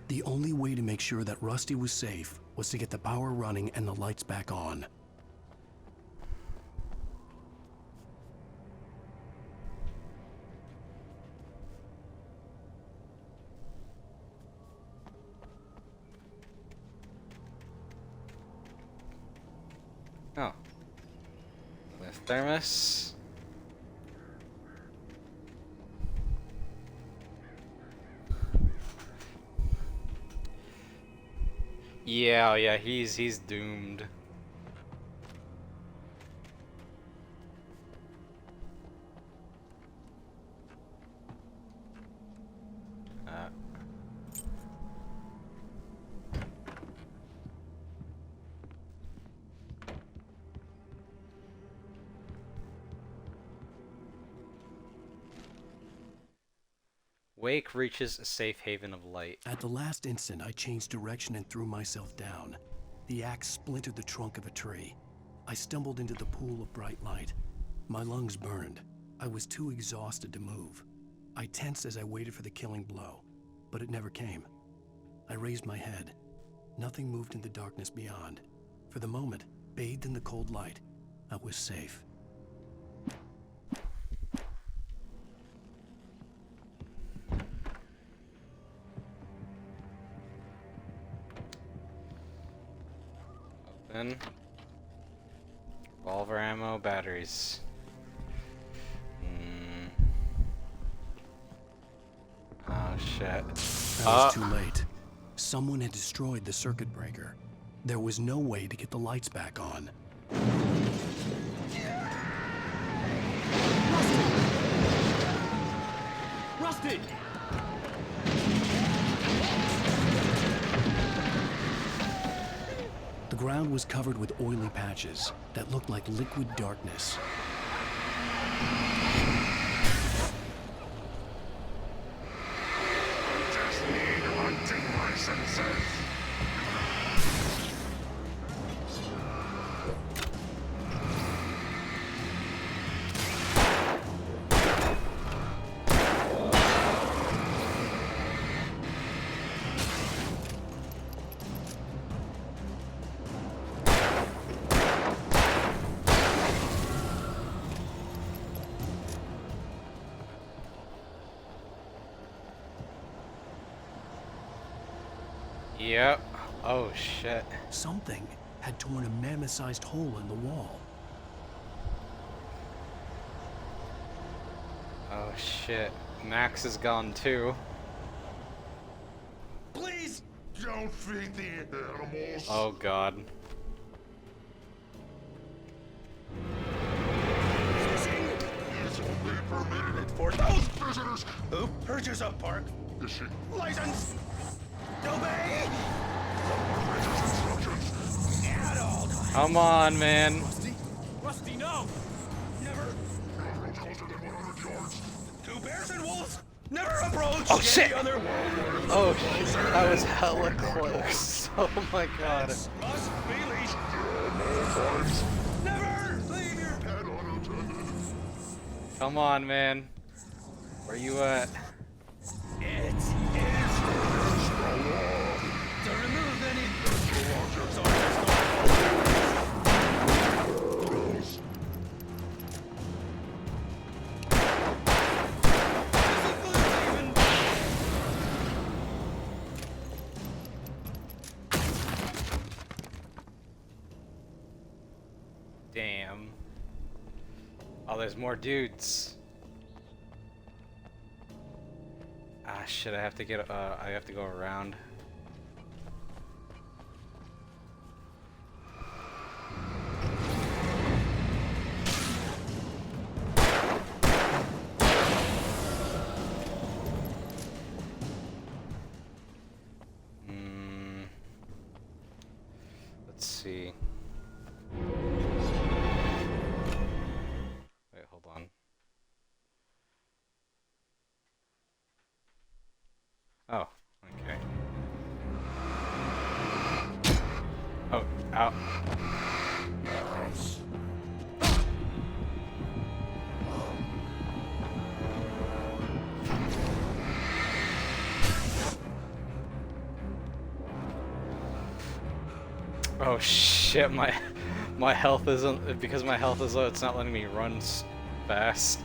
S4: The only way to make sure that Rusty was safe was to get the power running and the lights back on.
S1: Oh. With thermos. Yeah, he's doomed. Wake reaches a safe haven of light.
S4: At the last instant, I changed direction and threw myself down. The axe splintered the trunk of a tree. I stumbled into the pool of bright light. My lungs burned. I was too exhausted to move. I tensed as I waited for the killing blow, but it never came. I raised my head. Nothing moved in the darkness beyond. For the moment, bathed in the cold light, I was safe.
S1: Open. Revolver ammo, batteries. Oh shit.
S4: I was too late. Someone had destroyed the circuit breaker. There was no way to get the lights back on.
S17: Rusty!
S4: The ground was covered with oily patches that looked like liquid darkness.
S3: Just need hunting licenses.
S1: Yep. Oh shit.
S4: Something had torn a mammoth-sized hole in the wall.
S1: Oh shit. Max is gone too.
S3: Please don't feed the animals.
S1: Oh god.
S3: Fishing is only permitted
S18: For those visitors who purchase a park
S3: fishing
S18: license. Obey! At all times.
S1: Come on, man.
S18: Rusty, no! Never. Two bears and wolves. Never approach
S1: Oh shit!
S18: any other.
S1: Oh shit! That was hella close. Oh my god.
S18: Must be leashed. Never leave your pet unattended.
S1: Come on, man. Where you at?
S18: It is to remove any virtual objects on this
S1: Damn. Oh, there's more dudes. Ah, shit, I have to get, I have to go around. Let's see. Wait, hold on. Oh, okay. Oh, ow. Oh shit, my health isn't, because my health is low, it's not letting me run fast.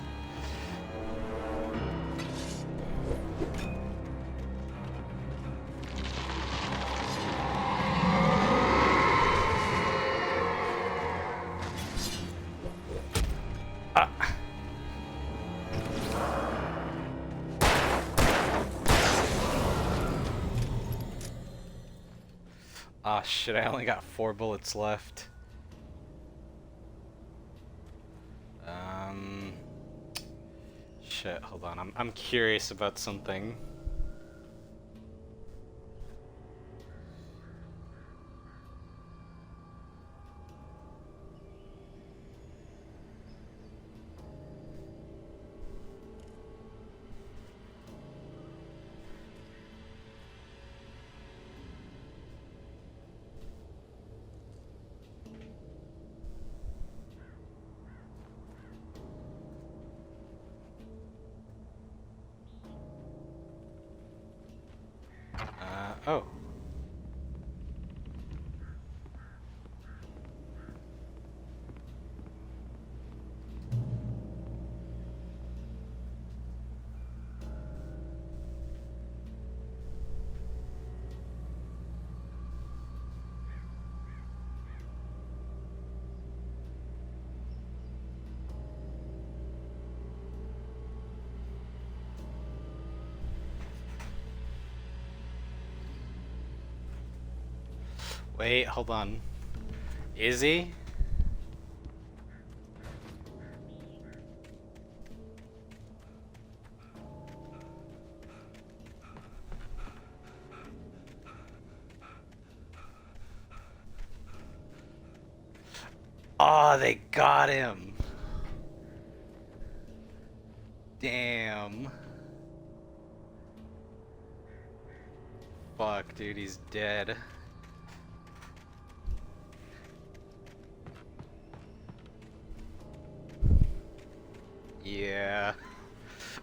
S1: Ah shit, I only got 4 bullets left. Shit, hold on. I'm curious about something. Oh. Wait, hold on. Is he? Oh, they got him. Damn. Fuck, dude, he's dead. Yeah.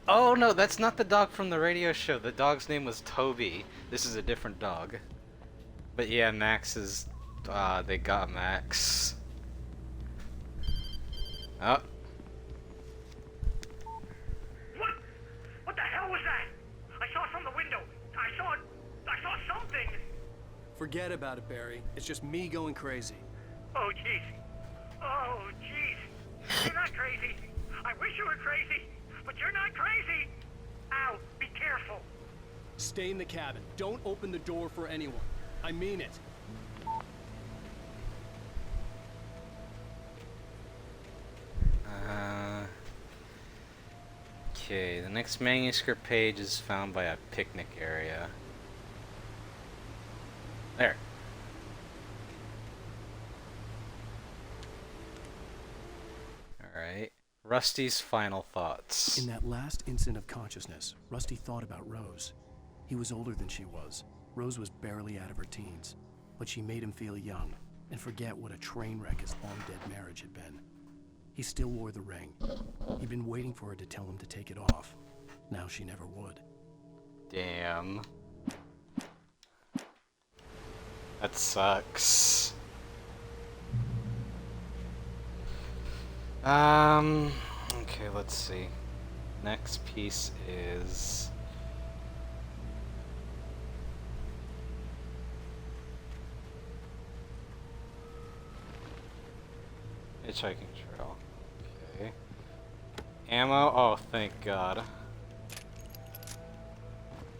S1: Oh no, that's not the dog from the radio show. The dog's name was Toby. This is a different dog. But yeah, Max is... they got Max. Oh.
S11: What the hell was that? I saw it from the window. I saw something.
S17: Forget about it, Barry. It's just me going crazy.
S11: Oh jeez. Oh jeez. You're not crazy. I wish you were crazy, but you're not crazy. Ow, be careful.
S17: Stay in the cabin. Don't open the door for anyone. I mean it.
S1: Okay, the next manuscript page is found by a picnic area. There. Alright. Rusty's final thoughts.
S4: In that last instant of consciousness, Rusty thought about Rose. He was older than she was. Rose was barely out of her teens, but she made him feel young and forget what a train wreck his long-dead marriage had been. He still wore the ring. He'd been waiting for her to tell him to take it off. Now she never would.
S1: Damn. That sucks. Okay, let's see. Next piece is... Hitchhiking trail. Okay. Ammo? Oh, thank God.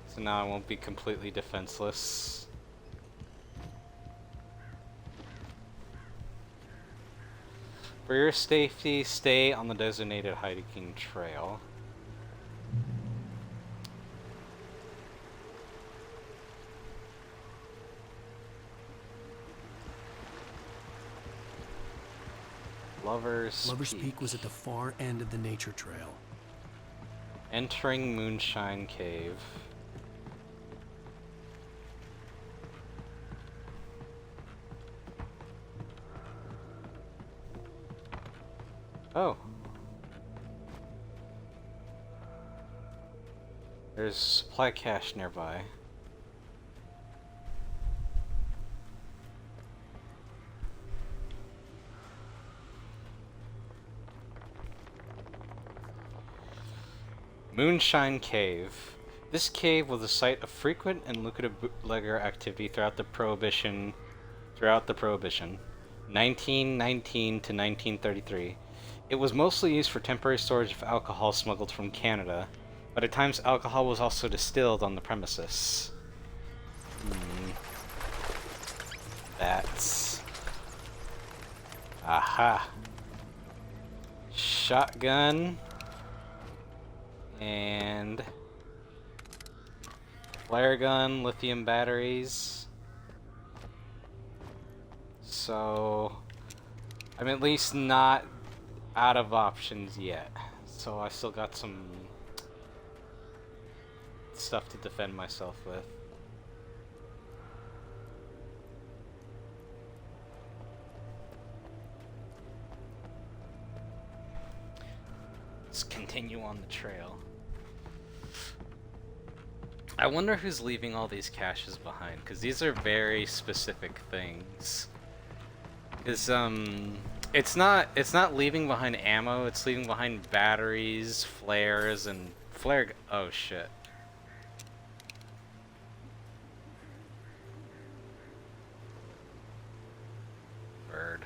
S1: So now I won't be completely defenseless. For your safety, stay on the designated hiking trail. Lover's
S4: Peak was at the far end of the nature trail.
S1: Entering Moonshine Cave. Oh. There's supply cache nearby. Moonshine Cave. This cave was the site of frequent and lucrative bootlegger activity throughout the Prohibition, 1919 to 1933. It was mostly used for temporary storage of alcohol smuggled from Canada, but at times alcohol was also distilled on the premises. That's... Aha! Shotgun... and flare gun, lithium batteries. So I'm at least not out of options yet. So I still got some stuff to defend myself with. Let's continue on the trail. I wonder who's leaving all these caches behind, because these are very specific things. Is it's not leaving behind ammo, it's leaving behind batteries, flares, and oh shit. Bird.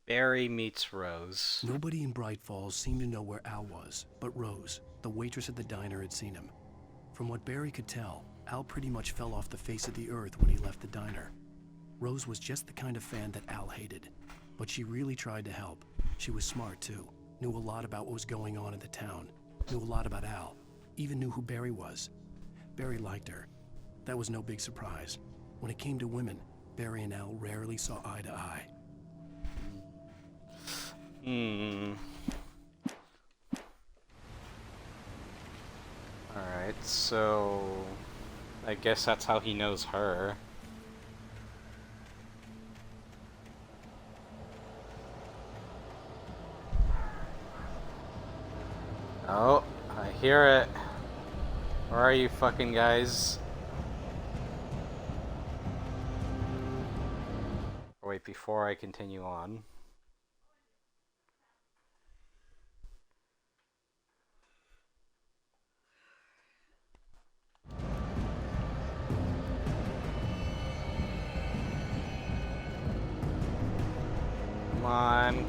S1: Barry meets Rose.
S4: Nobody in Bright Falls seemed to know where Al was, but Rose, the waitress at the diner, had seen him. From what Barry could tell, Al pretty much fell off the face of the earth when he left the diner. Rose was just the kind of fan that Al hated, but she really tried to help. She was smart too, knew a lot about what was going on in the town, knew a lot about Al, even knew who Barry was. Barry liked her. That was no big surprise. When it came to women, Barry and Al rarely saw eye to eye.
S1: Alright, so I guess that's how he knows her. Oh, I hear it. Where are you fucking guys? Or wait, before I continue on.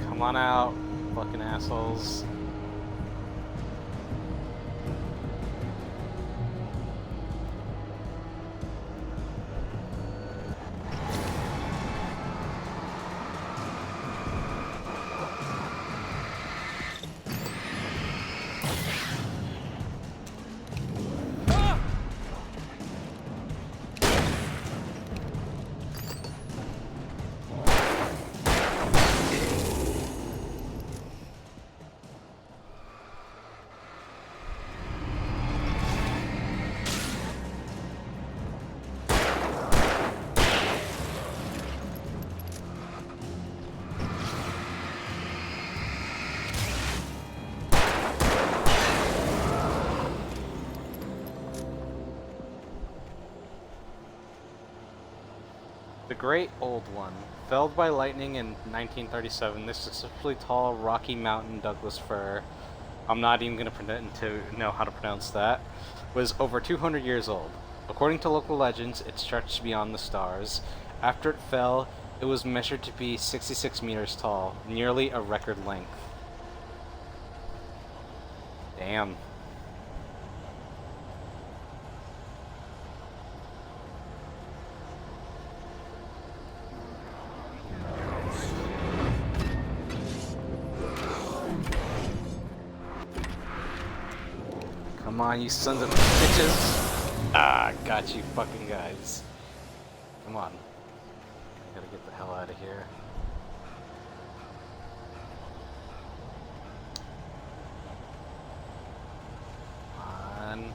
S1: Come on out, fucking assholes. Great Old One. Felled by lightning in 1937, this exceptionally tall Rocky Mountain Douglas fir, I'm not even going to know how to pronounce that, was over 200 years old. According to local legends, it stretched beyond the stars. After it fell, it was measured to be 66 meters tall, nearly a record length. Damn. Come on, you sons of bitches! Ah, got you fucking guys. Come on. I gotta get the hell out of here. Come on.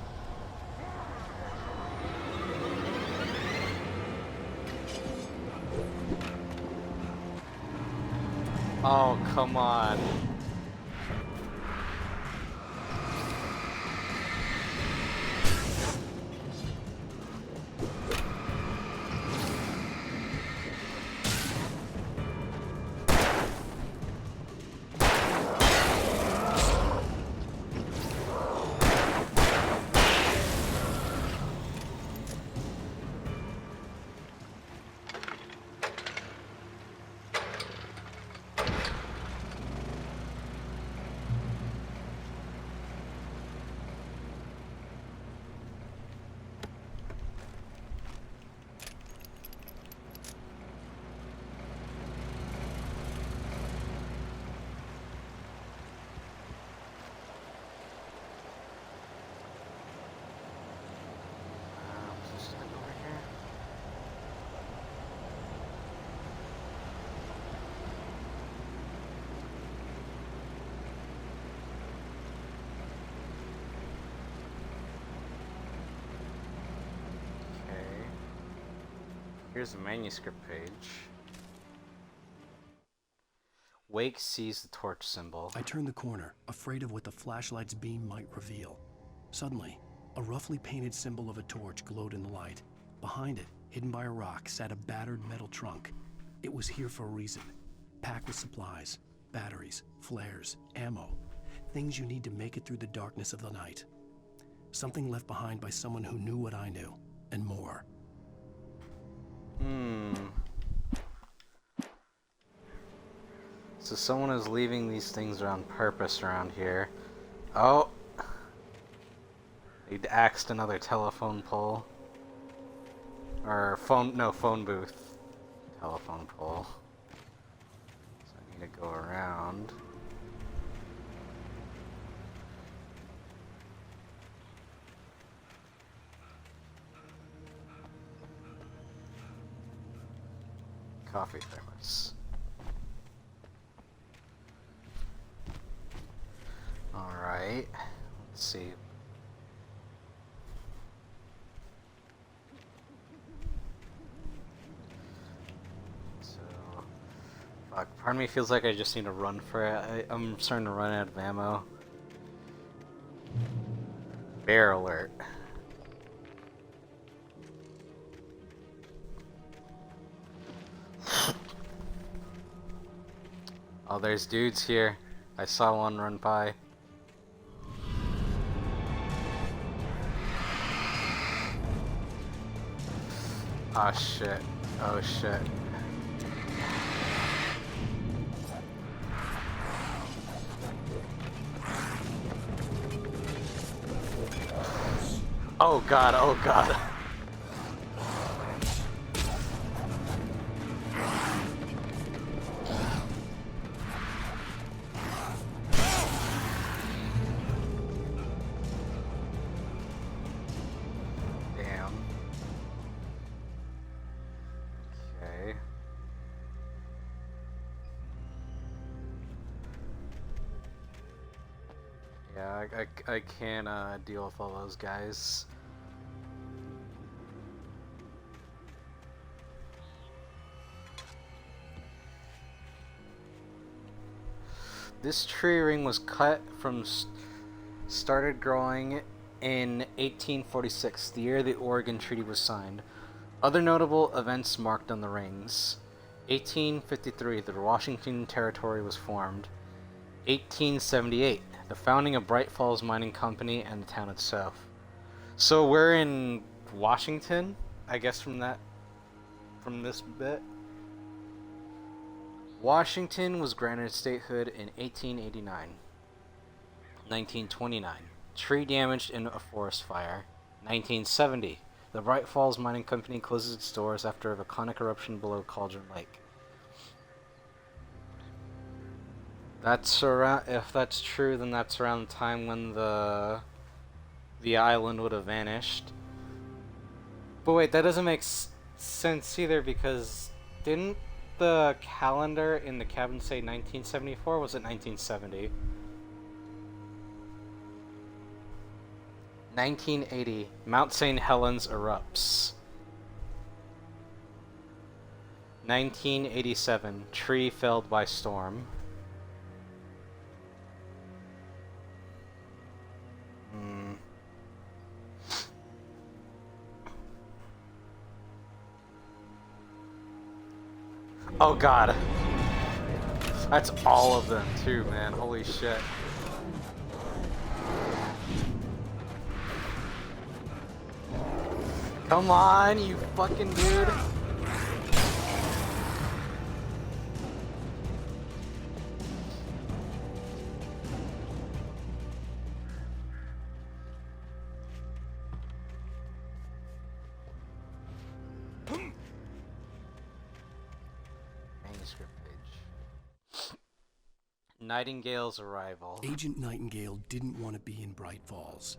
S1: Oh, come on. Here's the manuscript page. Wake sees the torch symbol.
S4: I turned the corner, afraid of what the flashlight's beam might reveal. Suddenly, a roughly painted symbol of a torch glowed in the light. Behind it, hidden by a rock, sat a battered metal trunk. It was here for a reason. Packed with supplies, batteries, flares, ammo. Things you need to make it through the darkness of the night. Something left behind by someone who knew what I knew, and more.
S1: So someone is leaving these things on purpose around here. Oh! They axed another telephone pole. Or phone booth. Telephone pole. So I need to go around. Coffee thermos. Alright, let's see. So, fuck, part of me feels like I just need to run for it. I'm starting to run out of ammo. Bear alert. Oh, there's dudes here. I saw one run by. Oh shit. Oh shit. Oh god, oh god. I can't deal with all those guys. This tree ring was cut from started growing in 1846, the year the Oregon Treaty was signed. Other notable events marked on the rings. 1853, the Washington Territory was formed. 1878, the founding of Bright Falls Mining Company and the town itself. So we're in Washington, I guess from this bit. Washington was granted statehood in 1889. 1929, tree damaged in a forest fire. 1970, the Bright Falls Mining Company closes its doors after a volcanic eruption below Cauldron Lake. That's around, if that's true, then that's around the time when the island would have vanished. But wait, that doesn't make sense either, because didn't the calendar in the cabin say 1974? Was it 1970? 1980, Mount St. Helens erupts. 1987, tree felled by storm. Oh god. That's all of them too, man. Holy shit. Come on, you fucking dude. Manuscript page. Nightingale's arrival.
S4: Agent Nightingale didn't want to be in Bright Falls.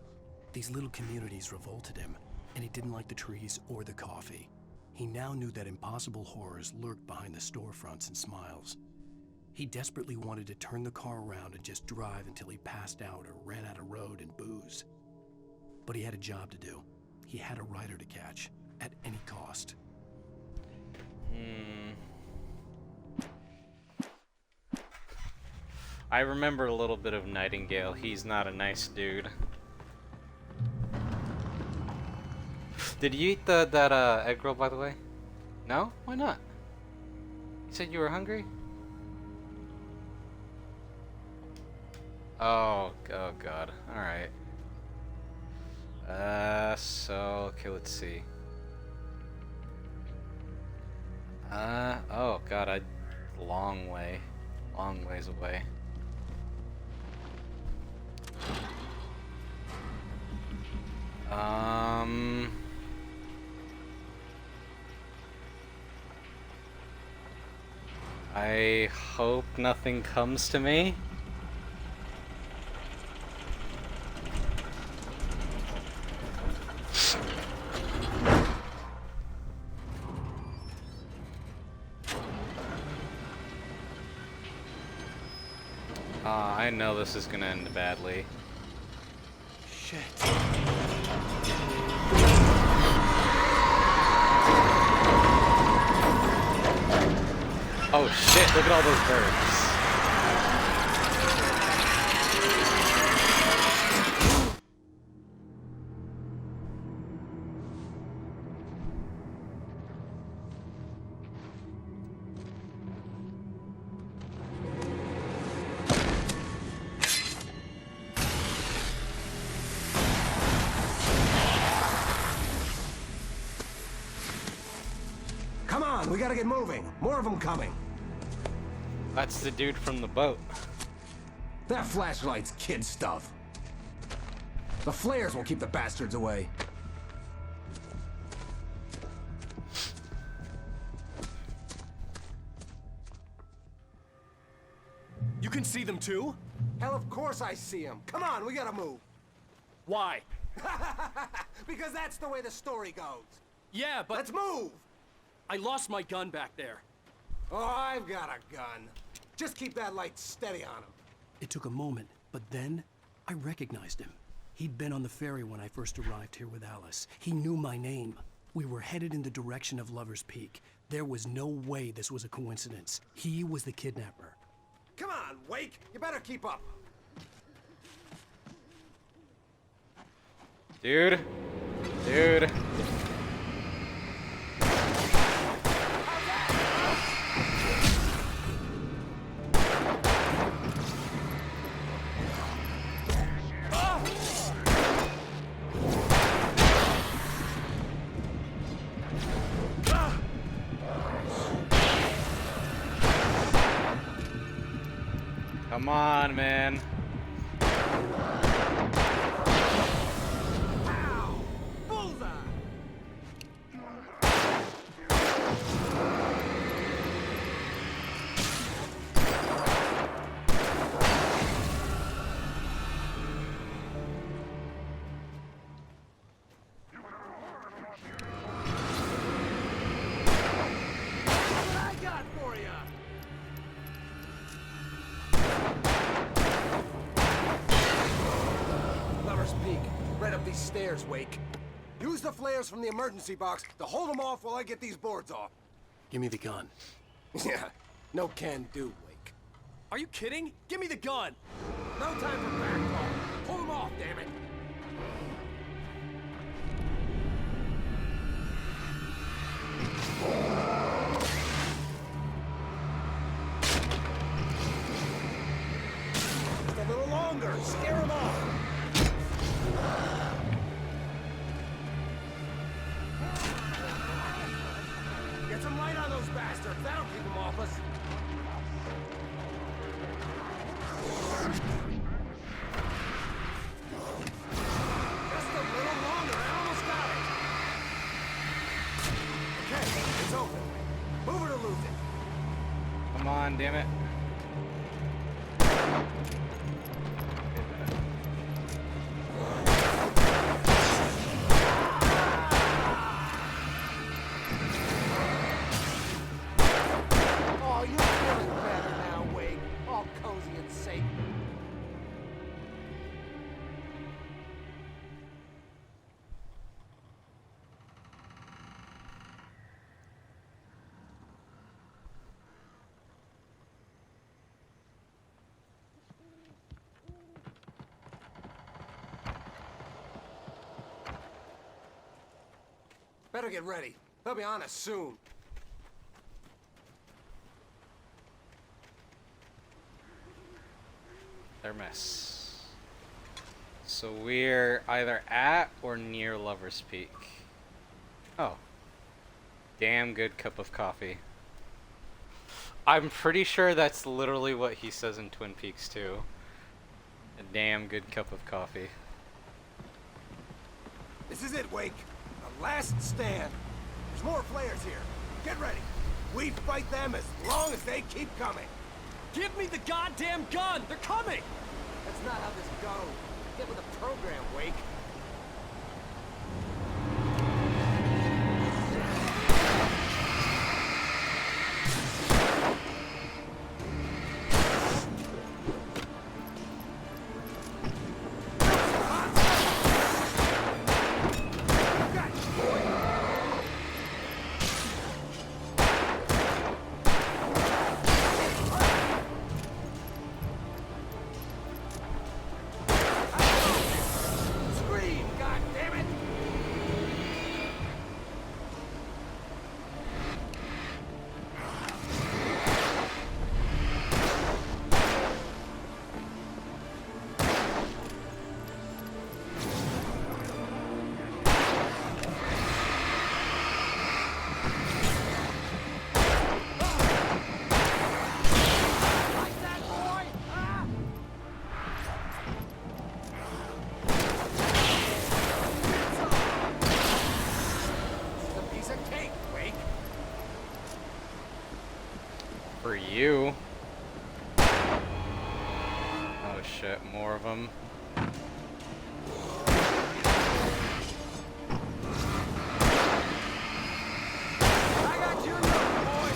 S4: These little communities revolted him, and he didn't like the trees or the coffee. He now knew that impossible horrors lurked behind the storefronts and smiles. He desperately wanted to turn the car around and just drive until he passed out or ran out of road and booze. But he had a job to do. He had a rider to catch, at any cost.
S1: I remember a little bit of Nightingale. He's not a nice dude. Did you eat that egg roll, by the way? No? Why not? You said you were hungry? Oh god. Alright. Okay, let's see. Oh god, long ways away. I hope nothing comes to me. I know this is gonna end badly.
S4: Shit.
S1: Oh shit, look at all those birds.
S6: Come on, we gotta get moving. More of them coming.
S1: That's the dude from the boat.
S6: That flashlight's kid stuff. The flares will keep the bastards away.
S17: You can see them too?
S6: Hell, of course I see them. Come on, we gotta move.
S17: Why?
S6: Because that's the way the story goes.
S17: Yeah, but...
S6: Let's move!
S17: I lost my gun back there.
S6: Oh, I've got a gun. Just keep that light steady on him.
S4: It took a moment, but then I recognized him. He'd been on the ferry when I first arrived here with Alice. He knew my name. We were headed in the direction of Lover's Peak. There was no way this was a coincidence. He was the kidnapper.
S6: Come on, Wake. You better keep up.
S1: Dude. Come on, man.
S5: Ow! Bullseye! What I got for ya?
S7: Lover's Peak, right up these stairs, Wake. Use the flares from the emergency box to hold them off while I get these boards off.
S4: Give me the gun.
S7: Yeah, no can do, Wake.
S9: Are you kidding? Give me the gun!
S7: No time for back talk. Pull them off, damn it! Just a little longer. Scare them off. Get some light on those bastards. That'll keep them off us. Just a little longer. I almost got it. Okay, it's open. Move it or lose it.
S1: Come on, damn it.
S7: Oh, you're feeling better now, Wade. All cozy and safe. Better get ready. They'll be on us soon.
S1: Their mess. So we're either at or near Lover's Peak. Oh. Damn good cup of coffee. I'm pretty sure that's literally what he says in Twin Peaks too. A damn good cup of coffee.
S7: This is it, Wake. The last stand. There's more flares here. Get ready. We fight them as long as they keep coming.
S9: Give me the goddamn gun! They're coming!
S7: That's not how this goes. Get with the program, Wake. Scream, goddammit! Like that, boy? Huh? This is a piece of cake, Wake.
S1: For you. Oh shit, more of them.
S7: I got your number, boy.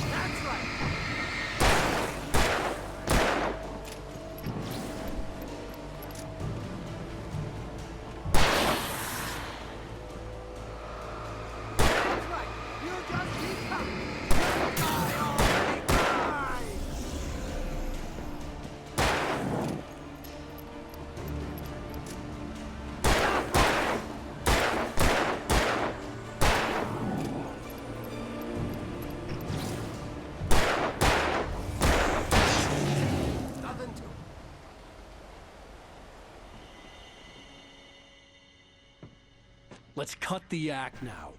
S7: That's right.
S17: Let's cut the act now.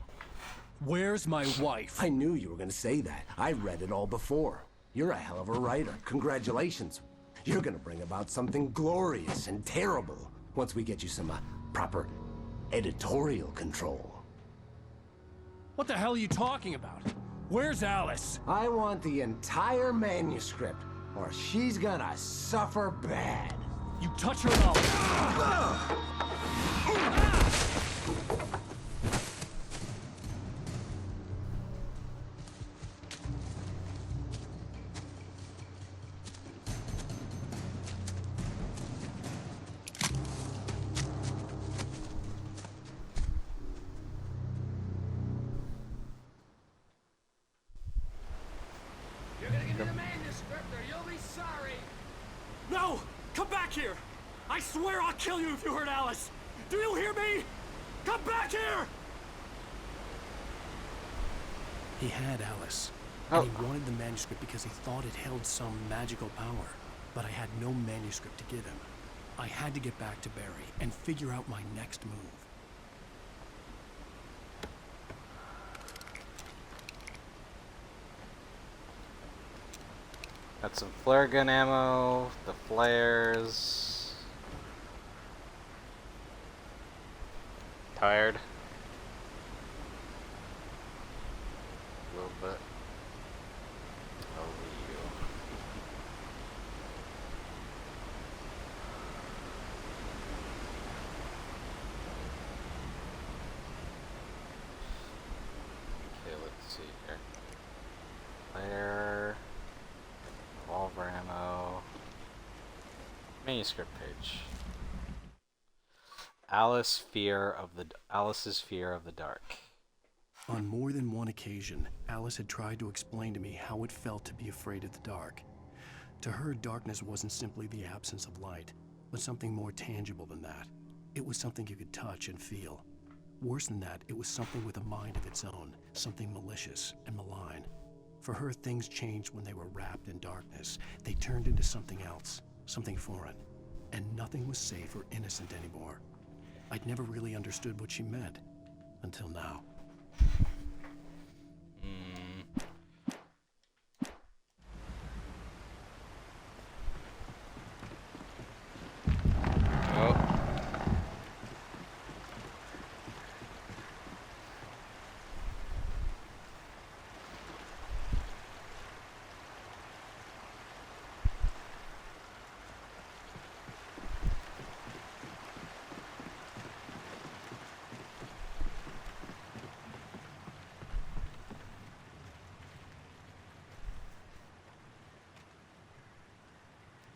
S17: Where's my wife?
S2: I knew you were gonna say that. I read it all before. You're a hell of a writer. Congratulations. You're gonna bring about something glorious and terrible once we get you some proper editorial control.
S17: What the hell are you talking about? Where's Alice?
S2: I want the entire manuscript, or she's gonna suffer bad.
S17: You touch her up.
S9: You're gonna give me the manuscript or you'll be sorry. No! Come back here! I swear I'll kill you if you hurt Alice! Do you hear me? Come back here!
S4: He had Alice, and he wanted the manuscript because he thought it held some magical power. But I had no manuscript to give him. I had to get back to Barry and figure out my next move.
S1: Got some flare gun ammo, the flares. Tired. A little bit. Over you. Okay, let's see here. Flare. Revolver ammo. Manuscript page. Alice's fear of the dark.
S4: On more than one occasion, Alice had tried to explain to me how it felt to be afraid of the dark. To her, darkness wasn't simply the absence of light, but something more tangible than that. It was something you could touch and feel. Worse than that, it was something with a mind of its own, something malicious and malign. For her, things changed when they were wrapped in darkness. They turned into something else, something foreign. And nothing was safe or innocent anymore. I'd never really understood what she meant, until now.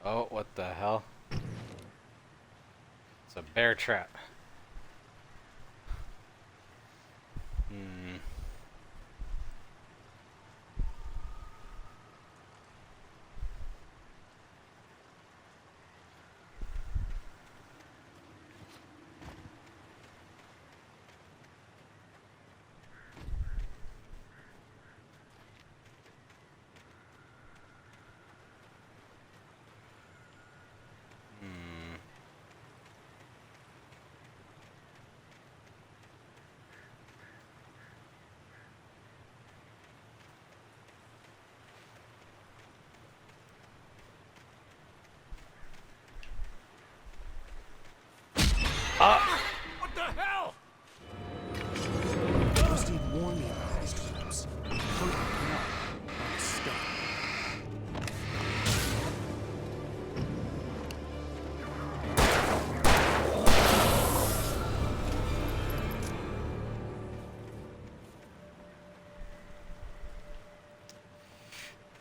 S1: Oh, what the hell? It's a bear trap.
S9: What the hell?
S4: Rusty warned me about these traps. Hurt me now. I was stuck.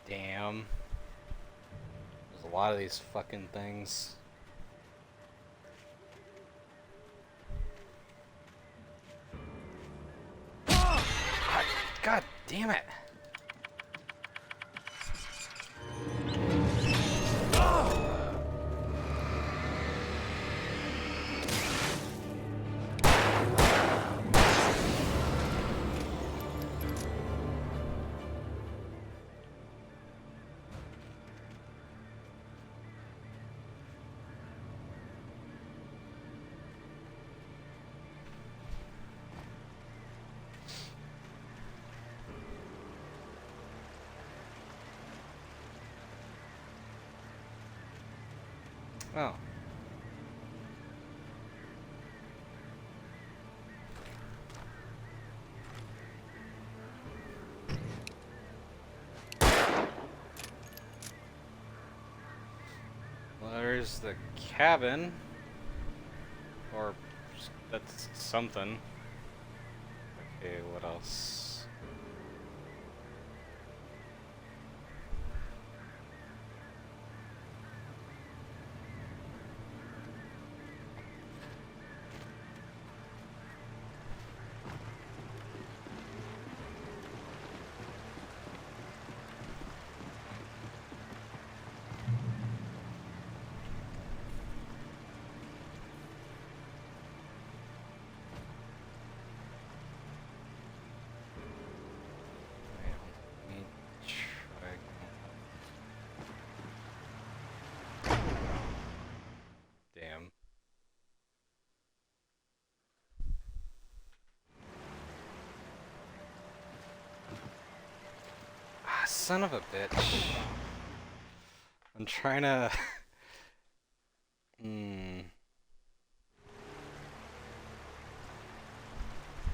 S1: Damn. There's a lot of these fucking things. God damn it. Oh. Well, there's the cabin. Or that's something. Okay, what else? Damn. Ah, son of a bitch. I'm trying to...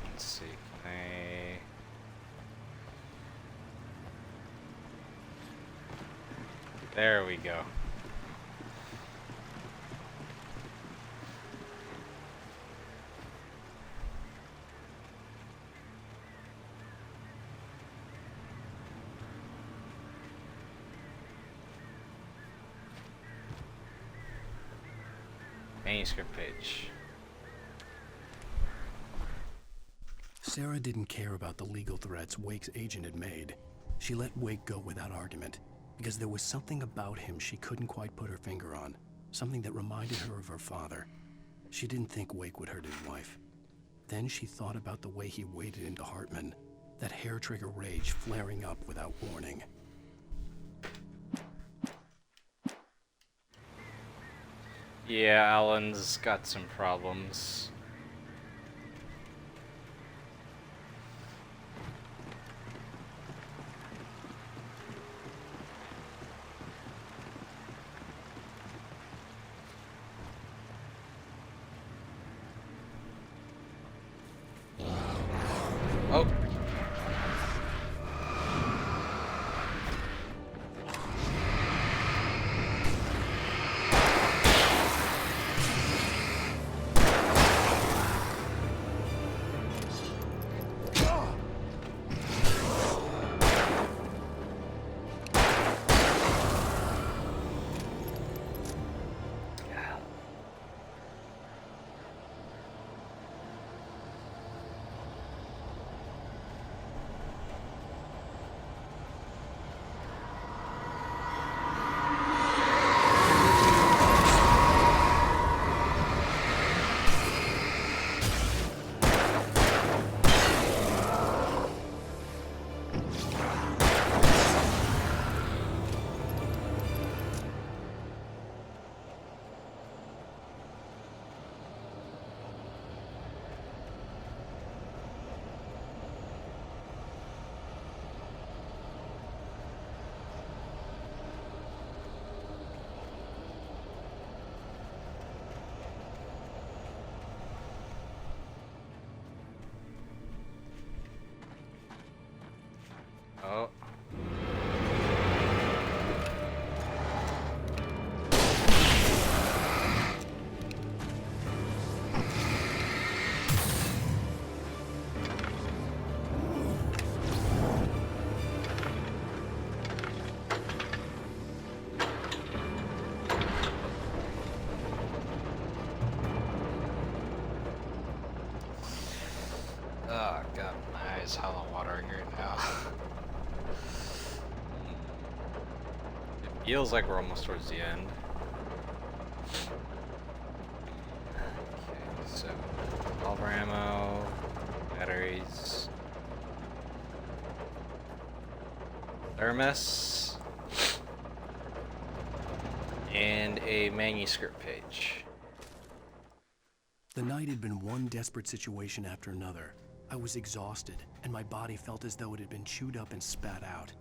S1: Let's see, can I... There we go. Manuscript page.
S4: Sarah didn't care about the legal threats Wake's agent had made. She let Wake go without argument, because there was something about him she couldn't quite put her finger on, something that reminded her of her father. She didn't think Wake would hurt his wife. Then she thought about the way he waded into Hartman, that hair-trigger rage flaring up without warning.
S1: Yeah, Alan's got some problems. Oh. Oh. Oh god, my eyes hella watering right now. It feels like we're almost towards the end. Okay, so revolver ammo, batteries, thermos, and a manuscript page.
S4: The night had been one desperate situation after another. I was exhausted, and my body felt as though it had been chewed up and spat out.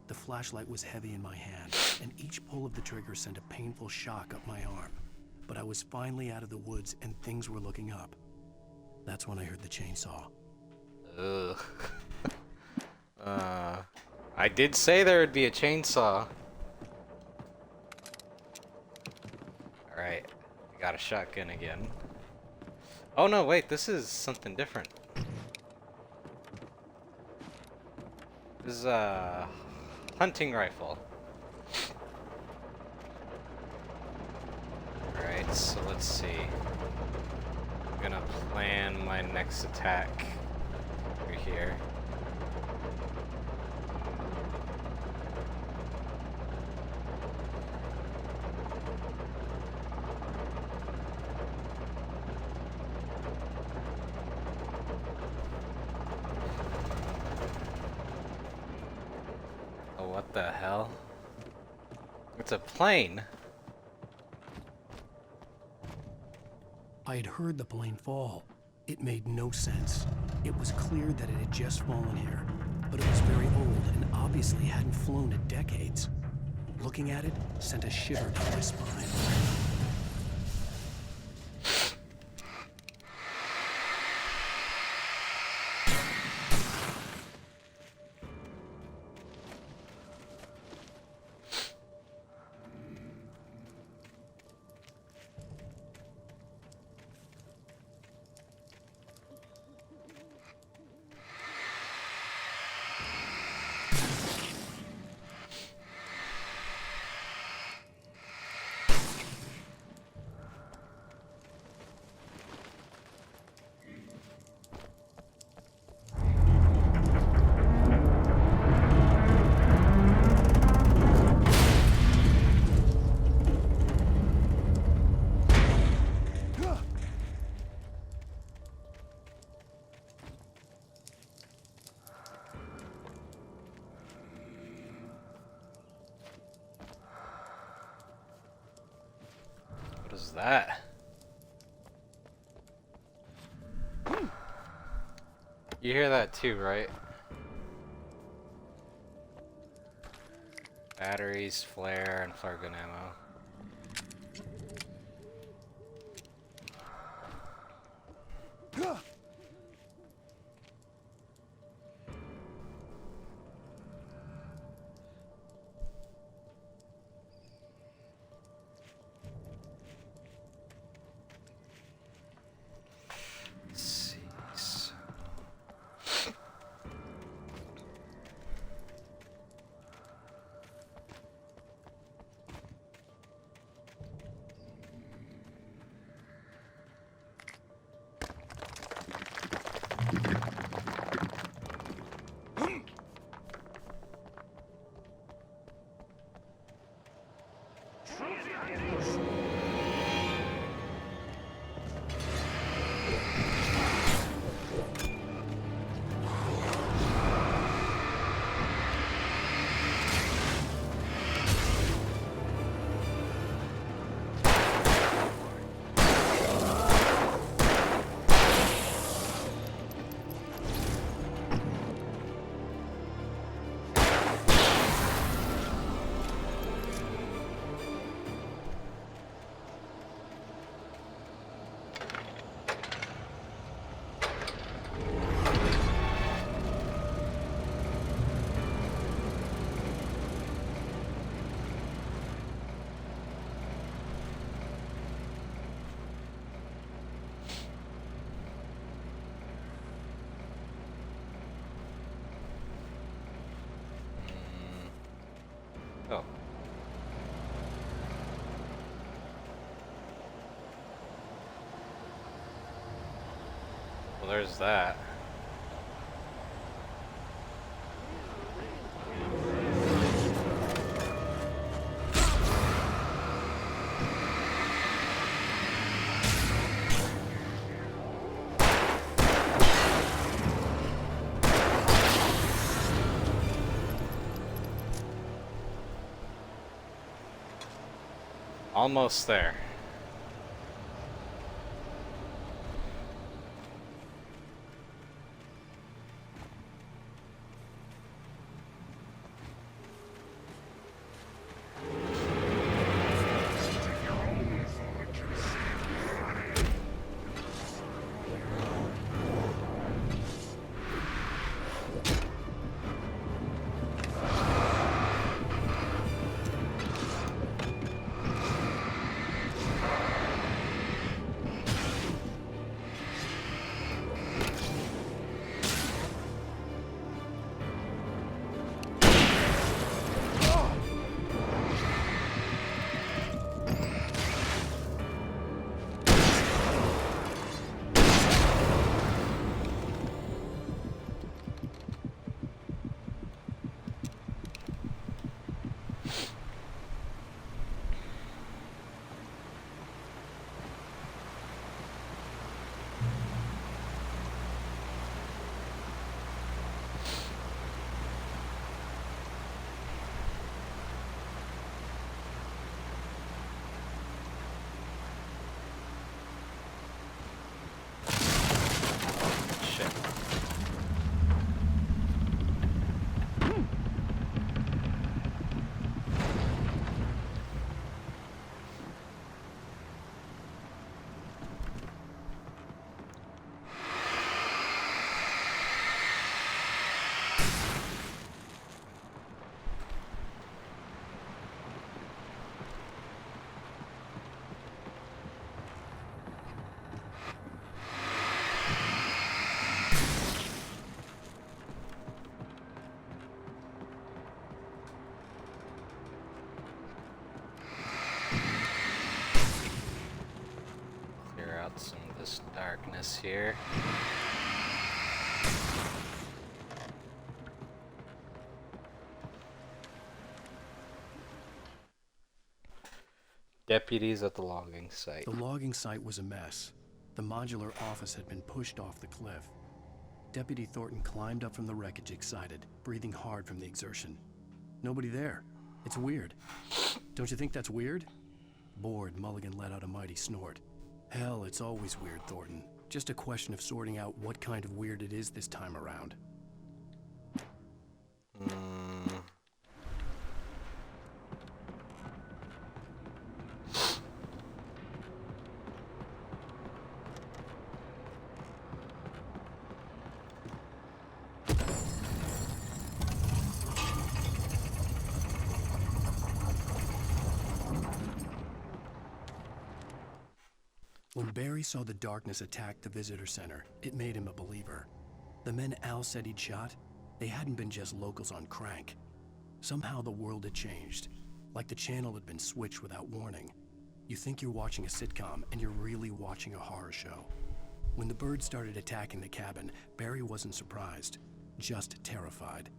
S4: The flashlight was heavy in my hand, and each pull of the trigger sent a painful shock up my arm. but I was finally out of the woods and things were looking up. That's when I heard the chainsaw.
S1: Ugh. I did say there would be a chainsaw. Alright, I got a shotgun again. Oh no, wait, this is something different. This is a hunting rifle. Alright, so let's see. I'm gonna plan my next attack over here. Oh, what the hell? It's a plane.
S4: I had heard the plane fall. It made no sense. It was clear that it had just fallen here, but it was very old and obviously hadn't flown in decades. Looking at it sent a shiver down my spine.
S1: What is that? You hear that too, right? Batteries, flare, and flare gun ammo. Oh. Well, there's that. Almost there. darkness here. Deputies at the logging site.
S4: The logging site was a mess. The modular office had been pushed off the cliff. Deputy Thornton climbed up from the wreckage excited, breathing hard from the exertion. Nobody there. It's weird. Don't you think that's weird? Bored, Mulligan let out a mighty snort. Hell, it's always weird, Thornton. Just a question of sorting out what kind of weird it is this time around. When Barry saw the darkness attack the visitor center, it made him a believer. The men Al said he'd shot, they hadn't been just locals on crank. Somehow the world had changed, like the channel had been switched without warning. You think you're watching a sitcom, and you're really watching a horror show. When the birds started attacking the cabin, Barry wasn't surprised, just terrified.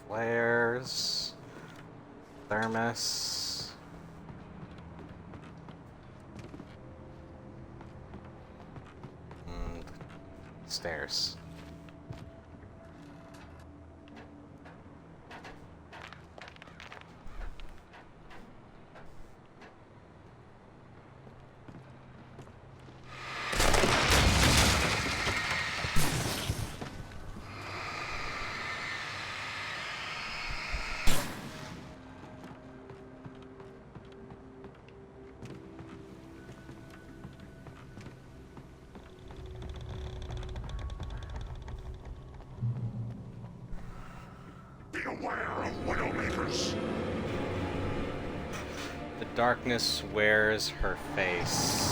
S1: Flares, thermos, and stairs.
S3: Beware of Widowmakers.
S1: The darkness wears her face.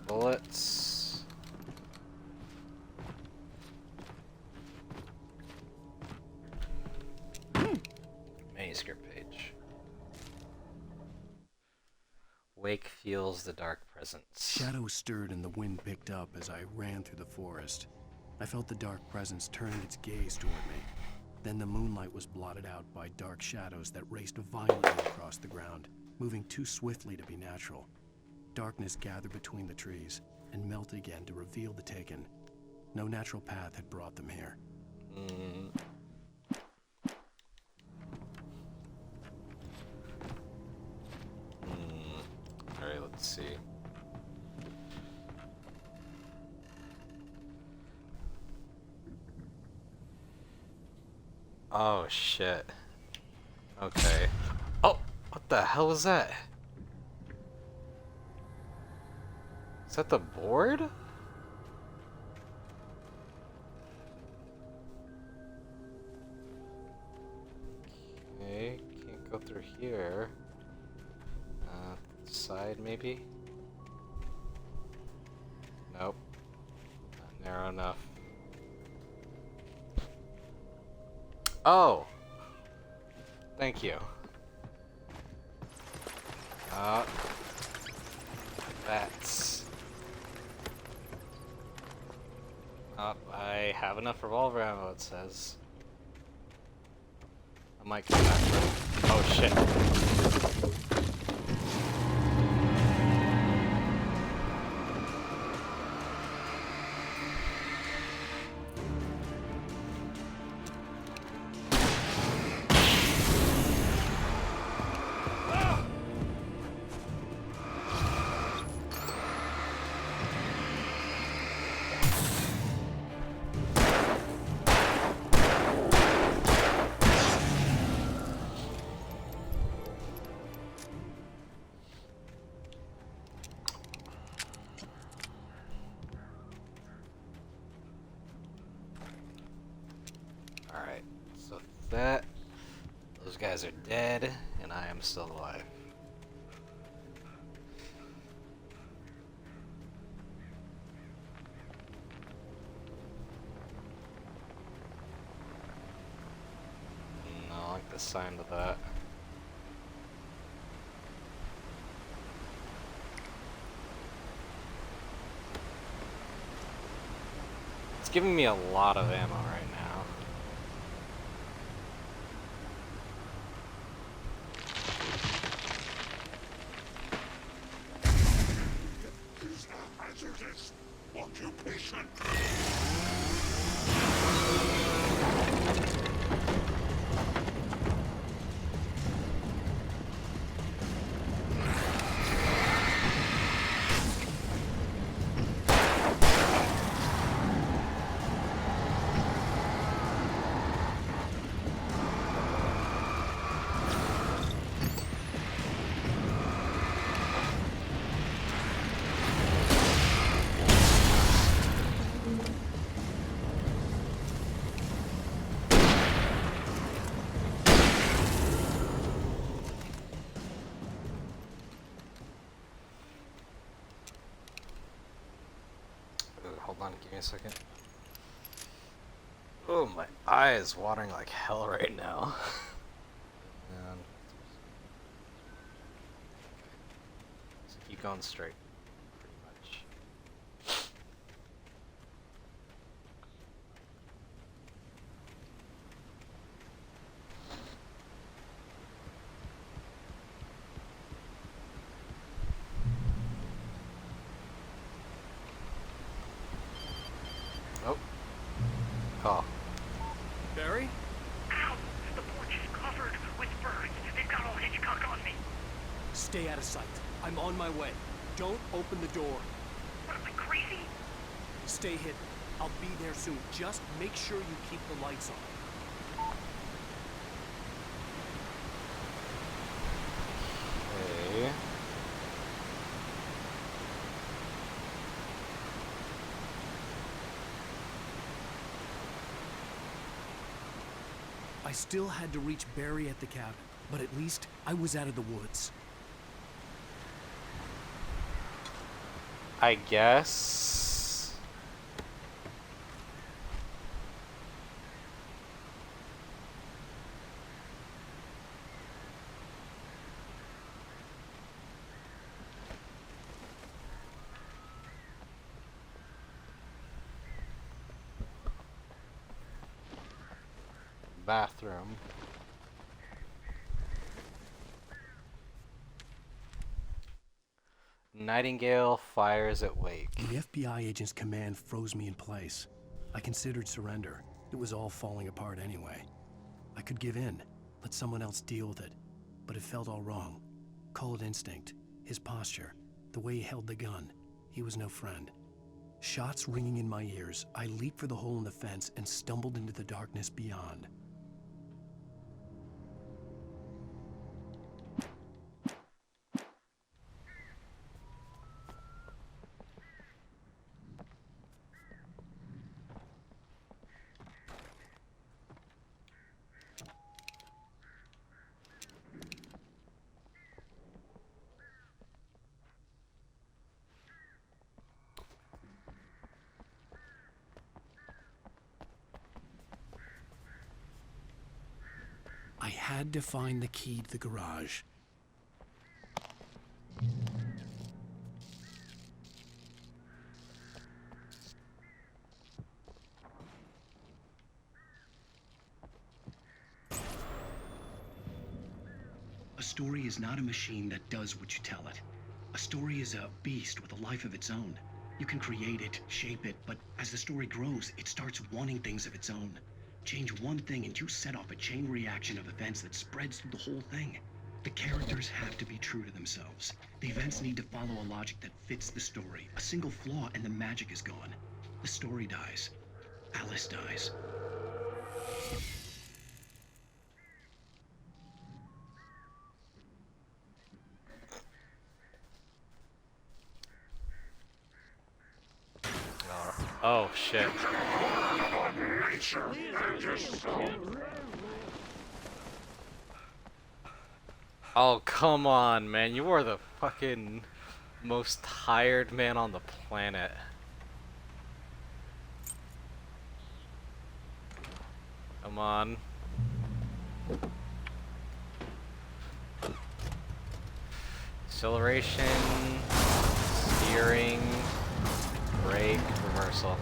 S1: Bullets. Manuscript page. Wake feels the dark presence.
S4: Shadows stirred and the wind picked up as I ran through the forest. I felt the dark presence turning its gaze toward me. Then the moonlight was blotted out by dark shadows that raced violently across the ground, moving too swiftly to be natural. Darkness gathered between the trees and melted again to reveal the Taken. No natural path had brought them here.
S1: Alright, let's see. Oh shit. Okay. Oh, what the hell was that? Is that the board? Okay, can't go through here. Side maybe? Nope. Not narrow enough. Oh! Thank you. That's... I have enough revolver ammo, it says. I might come back for it. Oh shit. Alright, so those guys are dead, and I am still alive. No, I like the sound of that. It's giving me a lot of ammo right now.
S3: Is a hazardous occupation.
S1: Hold on, give me a second. Oh, my eye is watering like hell right now. And so keep going straight, pretty much. Oh. Call.
S9: Barry?
S11: Ow! The porch is covered with birds. They've got old Hitchcock on me.
S9: Stay out of sight. I'm on my way. Don't open the door.
S11: What, am I crazy?
S9: Stay hidden. I'll be there soon. Just make sure you keep the lights on.
S1: Okay.
S4: I still had to reach Barry at the cabin, but at least I was out of the woods.
S1: I guess. Bathroom. Nightingale fires at Wake.
S4: The FBI agent's command froze me in place. I considered surrender. It was all falling apart anyway. I could give in, let someone else deal with it, but it felt all wrong. Call it instinct, his posture, the way he held the gun. He was no friend. Shots ringing in my ears, I leaped for the hole in the fence and stumbled into the darkness beyond. I had to find the key to the garage.
S8: A story is not a machine that does what you tell it. A story is a beast with a life of its own. You can create it, shape it, but as the story grows, it starts wanting things of its own. Change one thing and you set off a chain reaction of events that spreads through the whole thing. The characters have to be true to themselves. The events need to follow a logic that fits the story. A single flaw and the magic is gone. The story dies. Alice dies.
S1: Oh, shit. Oh, come on, man. You are the fucking most tired man on the planet. Come on. Acceleration, steering, brake, reversal.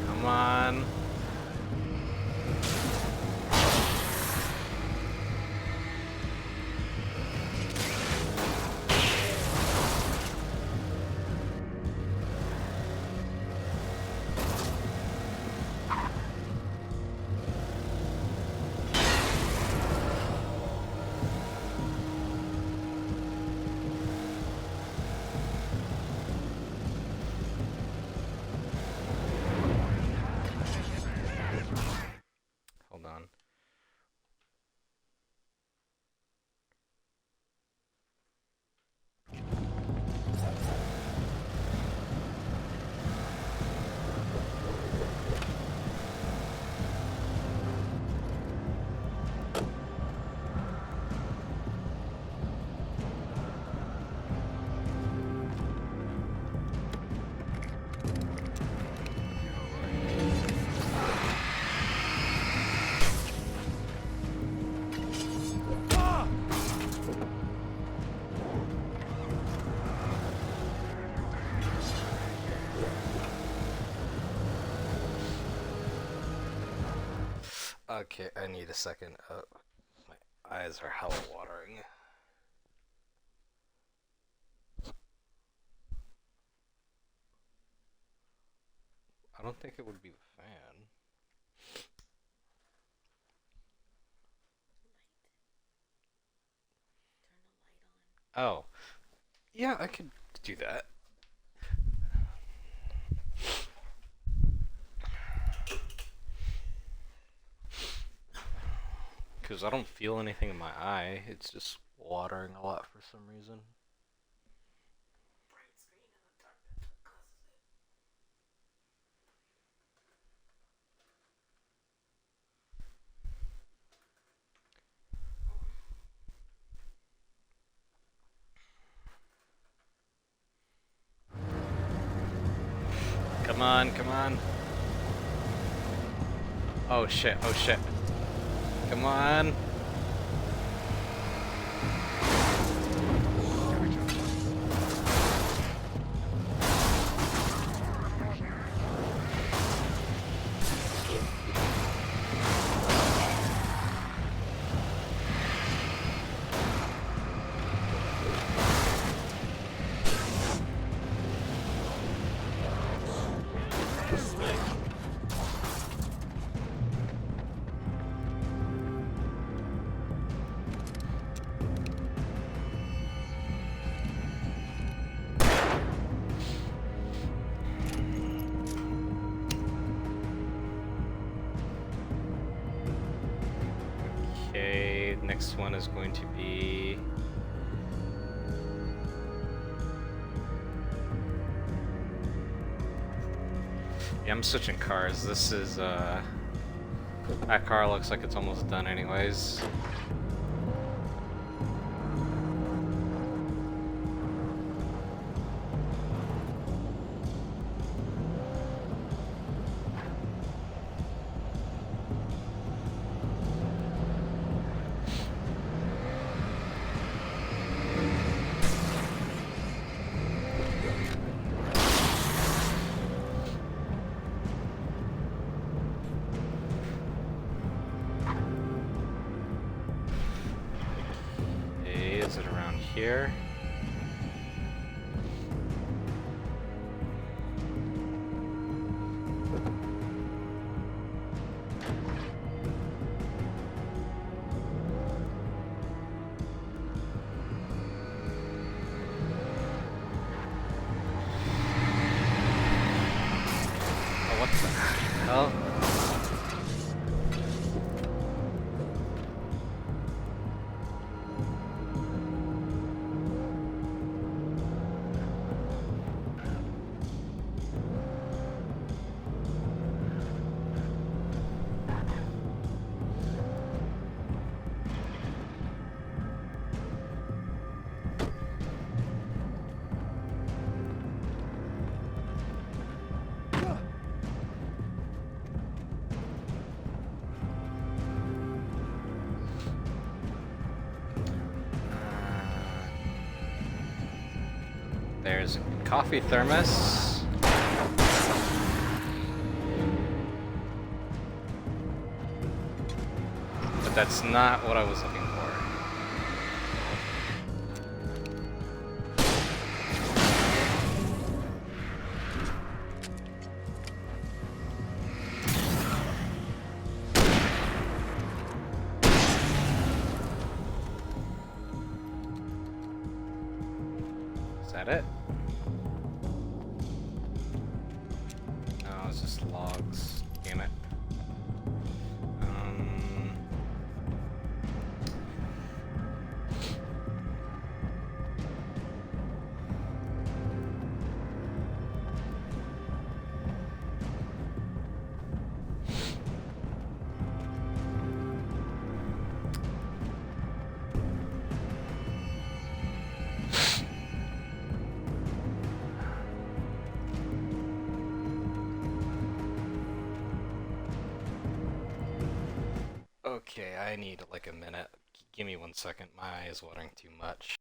S1: Come on. Hold on. Okay, I need a second. My eyes are hella watering. I don't think it would be the fan. Oh. Yeah, I could do that. Because I don't feel anything in my eye, it's just watering a lot for some reason. Come on, come on. Oh shit, oh shit. Come on. Okay, next one is going to be Yeah, I'm switching cars. This is, that car looks like it's almost done anyways. Is it around here? Oh, what the hell? There's a coffee thermos. But that's not what I was looking for. Is that it? No, it's just logs. Damn it. Okay, I need like a minute. Give me 1 second. My eye is watering too much.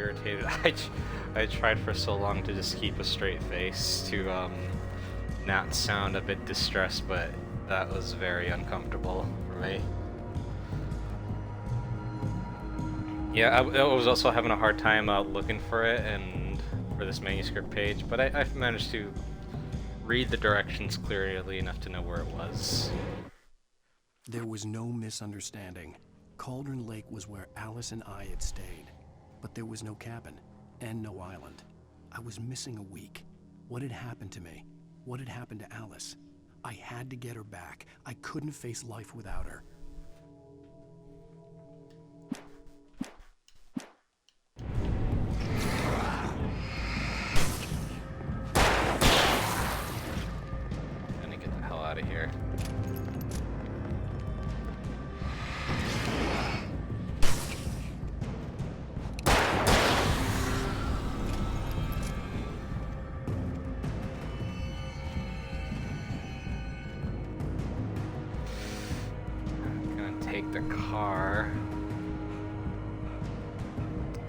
S1: irritated. I tried for so long to just keep a straight face to not sound a bit distressed, but that was very uncomfortable for me. Yeah, I was also having a hard time looking for it and for this manuscript page, but I managed to read the directions clearly enough to know where it was.
S4: There was no misunderstanding. Cauldron Lake was where Alice and I had stayed, but there was no cabin and no island. I was missing a week. What had happened to me? What had happened to Alice? I had to get her back. I couldn't face life without her.
S1: Gonna get the hell out of here. Take the car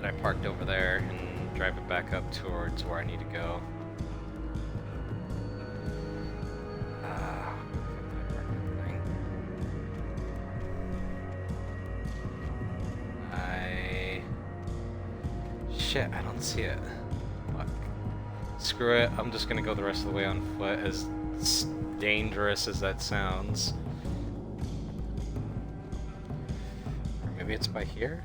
S1: that I parked over there and drive it back up towards where I need to go. Shit, I don't see it. Fuck. Screw it, I'm just gonna go the rest of the way on foot, as dangerous as that sounds. Maybe it's by here?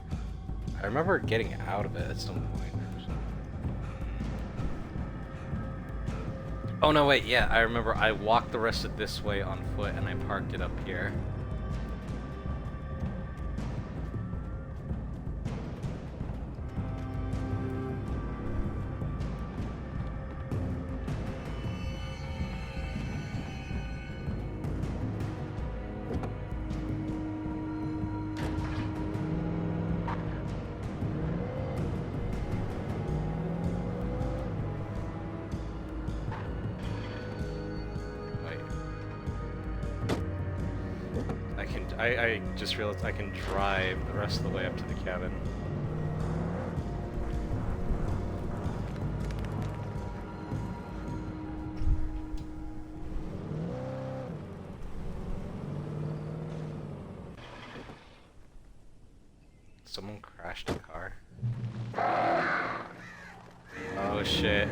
S1: I remember getting out of it at some point. Oh no, wait, yeah, I remember I walked the rest of this way on foot and I parked it up here. I just realized I can drive the rest of the way up to the cabin. Someone crashed a car. Oh shit.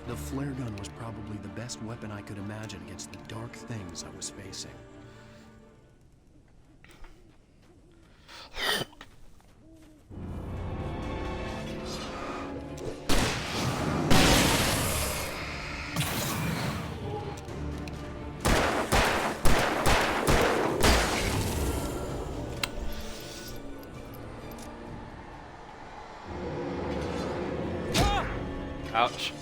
S4: The flare gun was probably the best weapon I could imagine against the dark things I was facing.
S1: Ouch.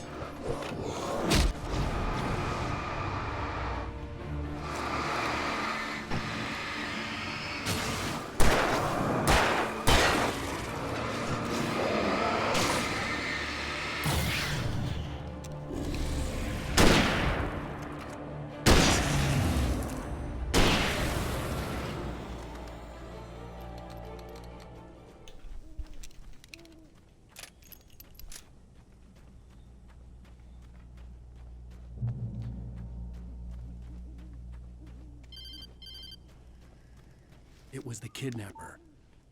S4: It was the kidnapper.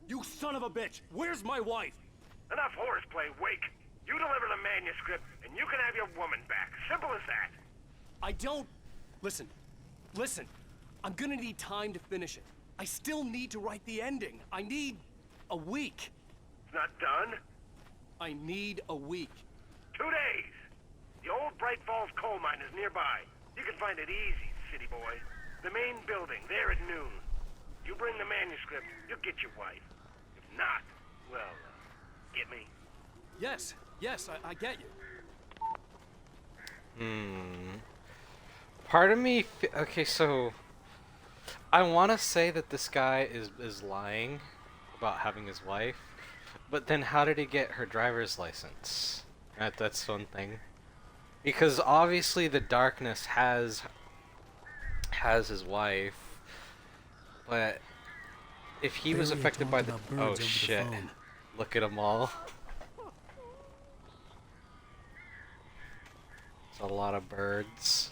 S9: You son of a bitch! Where's my wife?
S11: Enough horseplay, Wake. You deliver the manuscript, and you can have your woman back. Simple as that.
S9: I don't... Listen. I'm gonna need time to finish it. I still need to write the ending. I need a week.
S11: It's not done?
S9: I need a week.
S11: 2 days. The old Bright Falls coal mine is nearby. You can find it easy, city boy. The main building, there at noon. You bring the manuscript, you'll get your wife. If not, well, get me?
S9: Yes, I get you.
S1: Part of me... Okay, so... I want to say that this guy is lying about having his wife, but then how did he get her driver's license? That's one thing. Because obviously the darkness has his wife. But if he was affected by the... Oh shit. Look at them all. It's a lot of birds.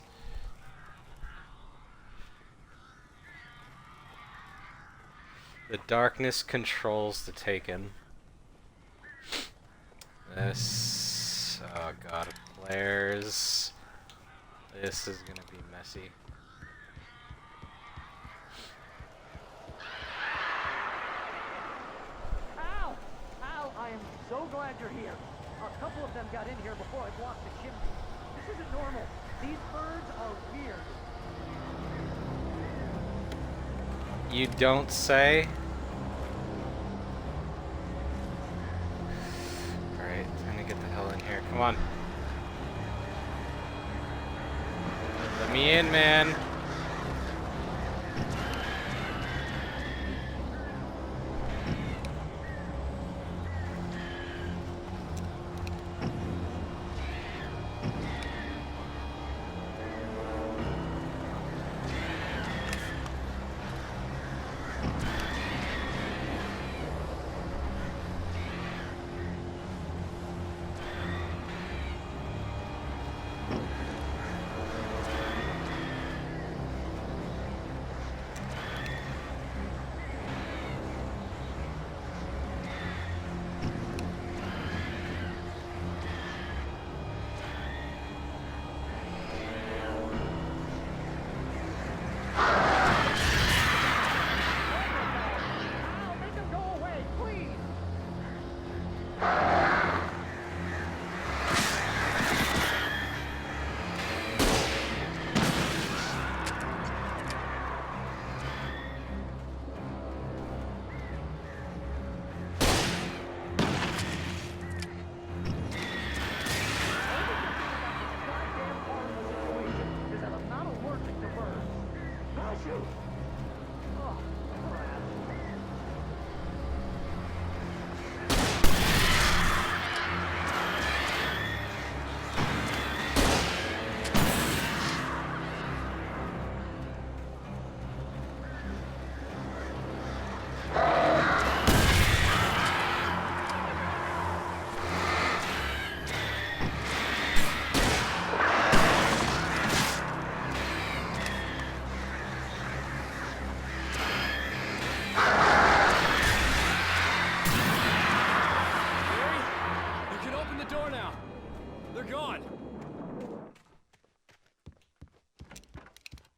S1: The darkness controls the Taken. This... Oh god, flares. This is gonna be messy.
S19: Al! Al, I am so glad you're here. A couple of them got in here before I blocked the chimney. This isn't normal. These birds are weird.
S1: You don't say? Alright, time to get the hell in here. Come on. Let me in, man.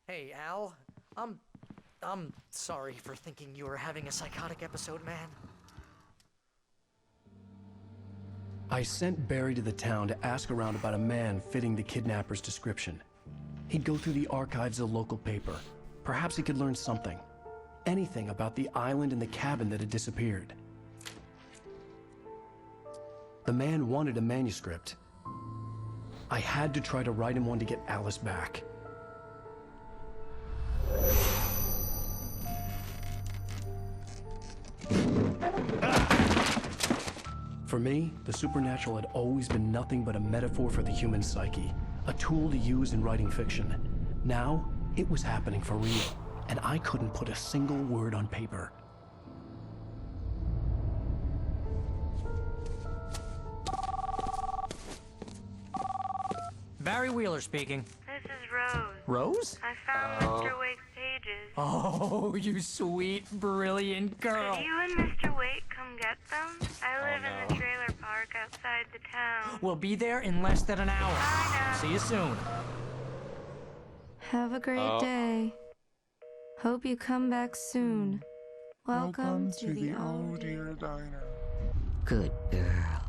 S13: Hey, Al. I'm sorry for thinking you were having a psychotic episode, man.
S4: I sent Barry to the town to ask around about a man fitting the kidnapper's description. He'd go through the archives of the local paper. Perhaps he could learn something. Anything about the island and the cabin that had disappeared. The man wanted a manuscript. I had to try to write him one to get Alice back. For me, the supernatural had always been nothing but a metaphor for the human psyche, a tool to use in writing fiction. Now, it was happening for real, and I couldn't put a single word on paper.
S15: Barry Wheeler speaking.
S10: This is Rose.
S15: Rose?
S10: I found Mr. Wake's pages.
S15: Oh, you sweet, brilliant girl.
S10: Could you and Mr. Wake come get them? I live in the trailer park outside the town.
S15: We'll be there in less than an hour. See you soon.
S14: Have a great day. Hope you come back soon. Welcome to the Oh Dear Diner.
S16: Good girl.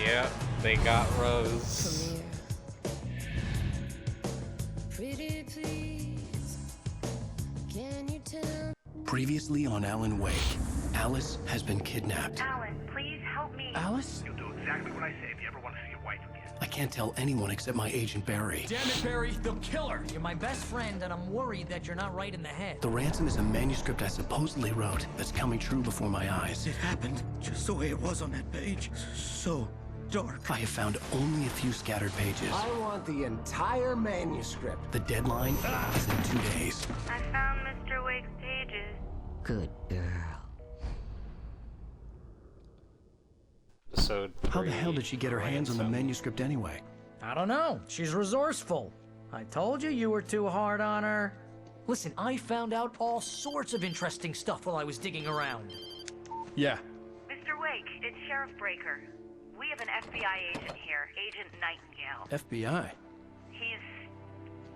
S1: Yeah, they got Rose.
S14: Pretty please, can you tell?
S4: Previously on Alan Wake, Alice has been kidnapped.
S10: Alan, please help me.
S4: Alice
S8: Alice?
S11: You'll do exactly what I say if you ever want to see your wife again.
S4: I can't tell anyone except my agent Barry.
S17: Damn it, Barry, they'll kill her!
S15: You're my best friend, and I'm worried that you're not right in the head.
S4: The ransom is a manuscript I supposedly wrote that's coming true before my eyes.
S5: It happened just the way it was on that page. So dark.
S4: I have found only a few scattered pages.
S2: I want the entire manuscript.
S4: The deadline is in 2 days.
S10: I found Mr. Wake's pages.
S16: Good girl.
S1: Episode 3.
S4: How the hell did she get her hands on the manuscript anyway?
S15: I don't know. She's resourceful. I told you were too hard on her. Listen, I found out all sorts of interesting stuff while I was digging around.
S17: Yeah.
S10: Mr. Wake, it's Sheriff Breaker. We have an FBI agent here, Agent Nightingale.
S4: FBI?
S10: He's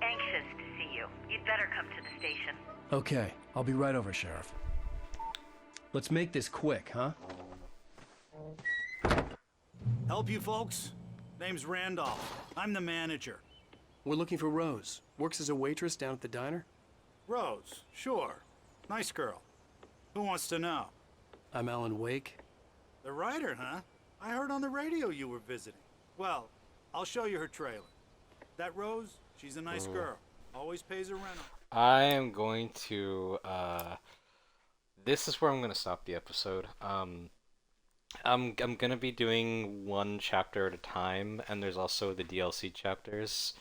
S10: anxious to see you. You'd better come to the station.
S4: Okay, I'll be right over, Sheriff.
S17: Let's make this quick, huh?
S12: Help you folks? Name's Randolph. I'm the manager.
S4: We're looking for Rose. Works as a waitress down at the diner.
S12: Rose, sure. Nice girl. Who wants to know?
S4: I'm Alan Wake.
S12: The writer, huh? I heard on the radio you were visiting. Well, I'll show you her trailer. That Rose, she's a nice girl. Always pays her rent.
S1: I am going to, this is where I'm going to stop the episode. I'm gonna be doing one chapter at a time, and there's also the DLC chapters,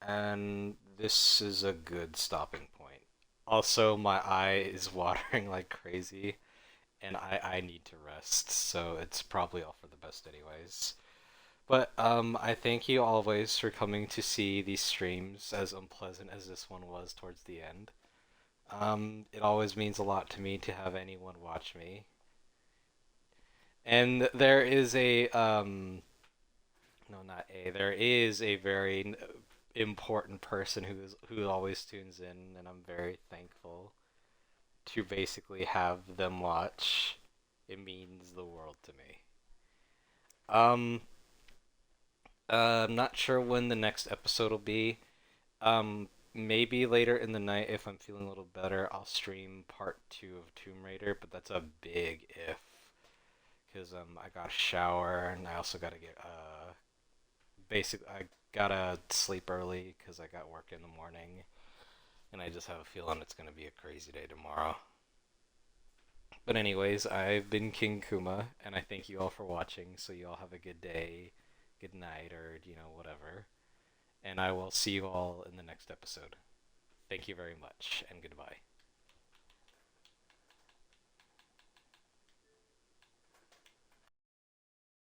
S1: and this is a good stopping point. Also, my eye is watering like crazy, and I need to rest, so it's probably all for the best anyways. But I thank you always for coming to see these streams, as unpleasant as this one was towards the end. It always means a lot to me to have anyone watch me. And there is a, there is a very important person who always tunes in, and I'm very thankful to basically have them watch. It means the world to me. I'm not sure when the next episode will be. Maybe later in the night if I'm feeling a little better, I'll stream part 2 of Tomb Raider, but that's a big if. Because I gotta shower, and I also gotta get I gotta sleep early because I got work in the morning, and I just have a feeling it's gonna be a crazy day tomorrow. But anyways, I've been King Kuma, and I thank you all for watching. So you all have a good day, good night, or whatever. And I will see you all in the next episode. Thank you very much, and goodbye.